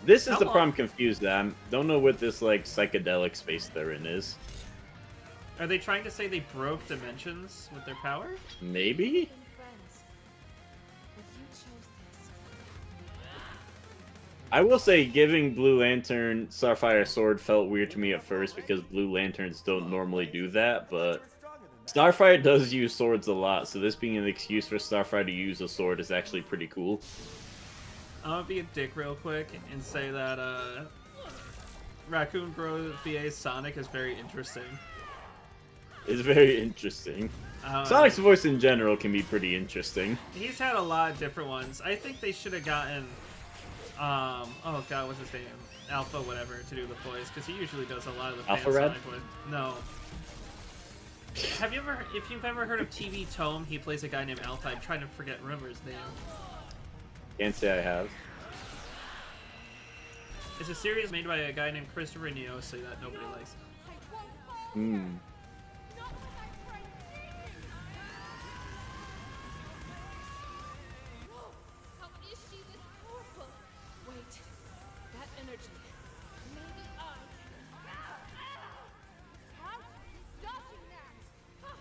this is the problem I'm confused at. I don't know what this like psychedelic space they're in is. Are they trying to say they broke dimensions with their power? Maybe? I will say giving Blue Lantern Starfire sword felt weird to me at first because Blue Lanterns don't normally do that, but Starfire does use swords a lot, so this being an excuse for Starfire to use a sword is actually pretty cool. I'm gonna be a dick real quick and say that Raccoon Bro VA Sonic is very interesting. is very interesting. Sonic's voice in general can be pretty interesting. He's had a lot of different ones. I think they should have gotten, oh god, what's his name? Alpha, whatever, to do the voice, because he usually does a lot of the Alpha Red? Sonic voice. No. If you've ever heard of TV Tome, he plays a guy named Alpha. I'm trying to forget Rimmer's name. Can't say I have. It's a series made by a guy named Christopher Niosi that nobody likes. Hmm. How is she this powerful? Wait, that energy. Maybe I can. How? Stop that!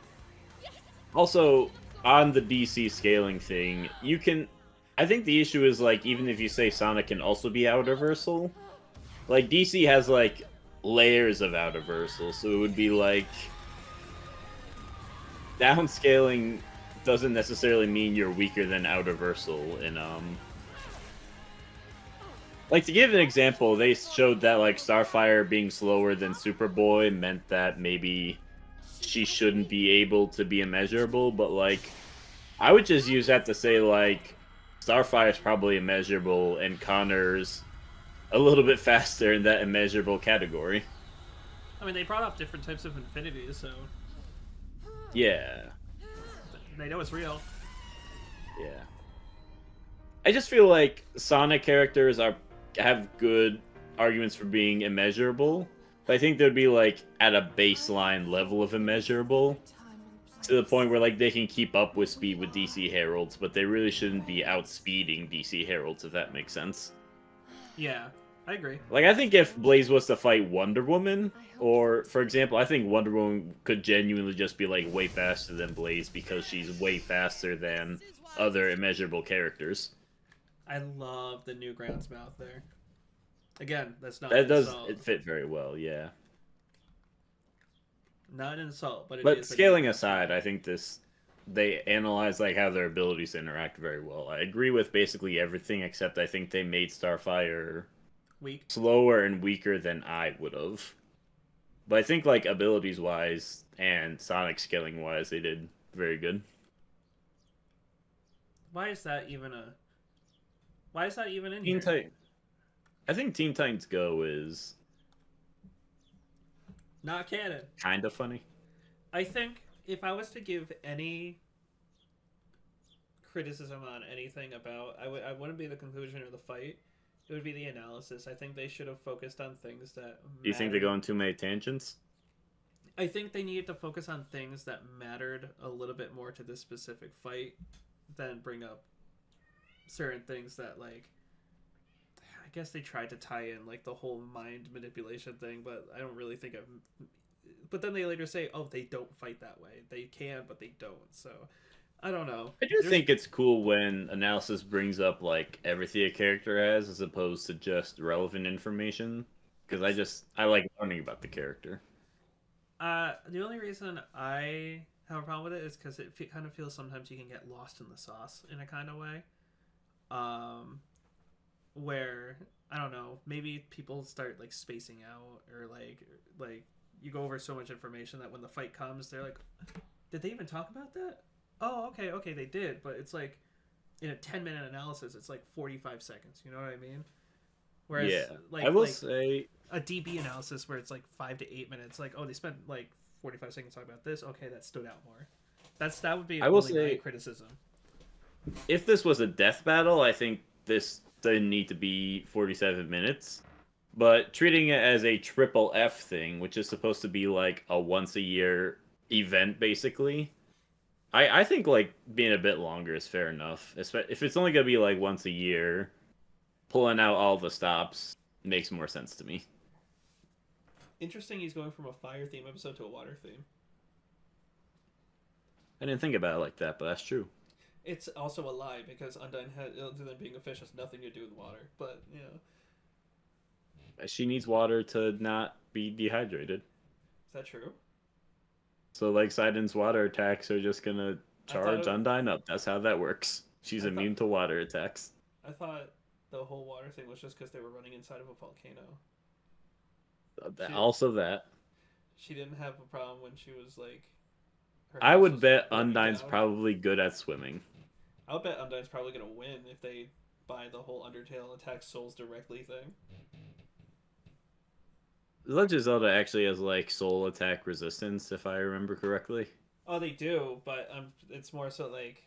Yes! Also, on the DC scaling thing, you can... I think the issue is, like, even if you say Sonic can also be out-reversal, like, DC has, like, layers of out-reversal, so it would be, like... Downscaling doesn't necessarily mean you're weaker than out-reversal in, Like, to give an example, they showed that, like, Starfire being slower than Superboy meant that maybe she shouldn't be able to be immeasurable, but, like, I would just use that to say, like, Starfire's probably immeasurable, and Connor's a little bit faster in that immeasurable category. I mean, they brought up different types of infinities, so Yeah. they know it's real. Yeah. I just feel like Sonic characters have good arguments for being immeasurable, but I think they'd be, like, at a baseline level of immeasurable, to the point where, like, they can keep up with speed with DC Heralds, but they really shouldn't be outspeeding DC Heralds, if that makes sense. Yeah, I agree. Like, I think if Blaze was to fight Wonder Woman, or, for example, I think Wonder Woman could genuinely just be, like, way faster than Blaze because she's way faster than other immeasurable characters. I love the new Ground's Mouth there. Again, that's not That an does insult. fit very well, yeah. Not an insult, but But is scaling aside, I think they analyze, like, how their abilities interact very well. I agree with basically everything, except I think they made Starfire weak, slower and weaker than I would have. But I think, like, abilities wise and Sonic scaling wise, they did very good. Why is that even in Teen here? I think Teen Titans Go is Not canon. kind of funny. I think if I was to give any criticism on anything about, I wouldn't be the conclusion or the fight. It would be the analysis. I think they should have focused on things that Do you think they go on too many tangents? I think they needed to focus on things that mattered a little bit more to this specific fight than bring up certain things that, like, I guess they tried to tie in, like, the whole mind manipulation thing, but I don't really think but then they later say, oh, they don't fight that way. They can, but they don't. So I don't know. I do think it's cool when analysis brings up, like, everything a character has as opposed to just relevant information, because I like learning about the character. The only reason I have a problem with it is because it kind of feels sometimes you can get lost in the sauce in a kind of way. Where, I don't know, maybe people start, like, spacing out, or like you go over so much information that when the fight comes, they're like, did they even talk about that? Oh, okay, they did, but it's like, in a 10-minute analysis, it's like 45 seconds, you know what I mean? Whereas, yeah, like, I will say a DB analysis where it's like 5 to 8 minutes, like, oh, they spent like 45 seconds talking about this, okay, that stood out more. That would be my criticism. If this was a death battle, I think this didn't need to be 47 minutes. But treating it as a triple F thing, which is supposed to be like a once-a-year event, basically, I think, like, being a bit longer is fair enough. If it's only going to be, like, once a year, pulling out all the stops makes more sense to me. Interesting he's going from a fire theme episode to a water theme. I didn't think about it like that, but that's true. It's also a lie, because Undyne, other than being a fish, has nothing to do with water. But, you know. She needs water to not be dehydrated. Is that true? So, like, Sidon's water attacks are just gonna charge Undyne up. That's how that works. She's immune to water attacks. I thought the whole water thing was just because they were running inside of a volcano. Also that. she didn't have a problem when she was like. I house would was bet burning Undyne's down. probably good at swimming. I would bet Undyne's probably gonna win if they buy the whole Undertale attack souls directly thing. Legend of Zelda actually has like soul attack resistance, if I remember correctly. Oh, they do, but it's more so like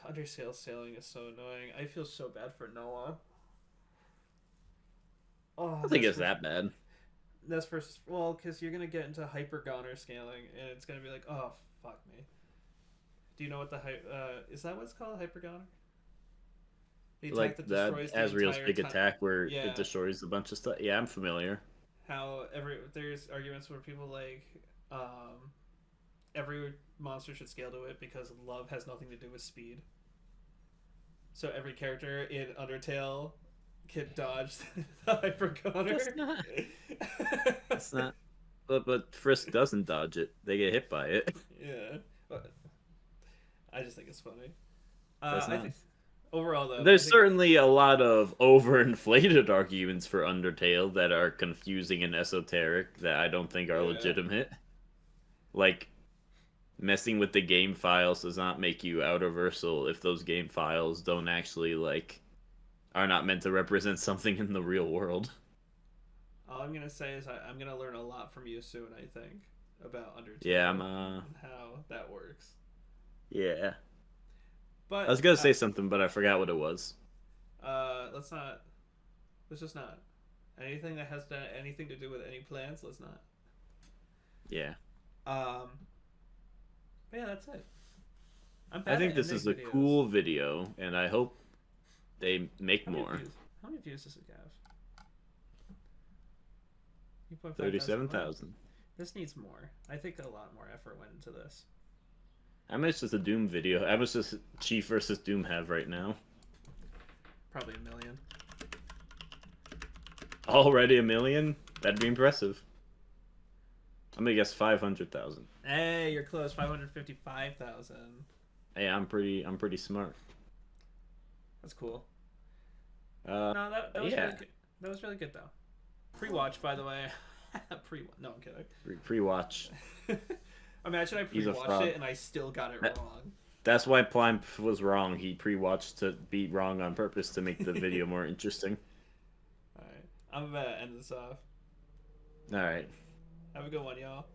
Undertale sailing is so annoying. I feel so bad for Noah. Oh, I don't think it's that bad. That's versus because you're gonna get into hyper goner scaling, and it's gonna be like, oh fuck me. Do you know what the is that what it's called, hyper goner? The attack Like that that destroys the Asriel's entire big attack where Yeah. it destroys a bunch of stuff. Yeah, I'm familiar. How there's arguments where people like every monster should scale to it because love has nothing to do with speed. So every character in Undertale can dodge the hyper goner. That's not. That's not. But Frisk doesn't dodge it. They get hit by it. Yeah. But I just think it's funny. That's I nice. think overall though, There's I think, certainly a lot of overinflated arguments for Undertale that are confusing and esoteric that I don't think are legitimate. Like, messing with the game files does not make you outerversal if those game files don't actually, like, are not meant to represent something in the real world. all I'm gonna say is I'm gonna learn a lot from you soon. I think about Undertale. Yeah, and how that works. Yeah. But I was gonna say something, but I forgot what it was. Let's just not. Anything that has anything to do with any plans, let's not. Yeah. But yeah, that's it. I think this is a cool video, and I hope they make more. How many views does it have? 37,000. This needs more. I think a lot more effort went into this. How much does the Doom video? How much does Chief versus Doom have right now? Probably 1 million. Already 1 million? That'd be impressive. I'm gonna guess 500,000. Hey, you're close. 555,000. Hey, I'm pretty smart. That's cool. No, that was really good. That was really good though. Pre-watch, by the way. No, I'm kidding. Pre-watch. Imagine I pre-watched it and I still got it wrong. That's why Plime was wrong. He pre-watched to be wrong on purpose to make the video more interesting. Alright. I'm gonna end this off. Alright. Have a good one, y'all.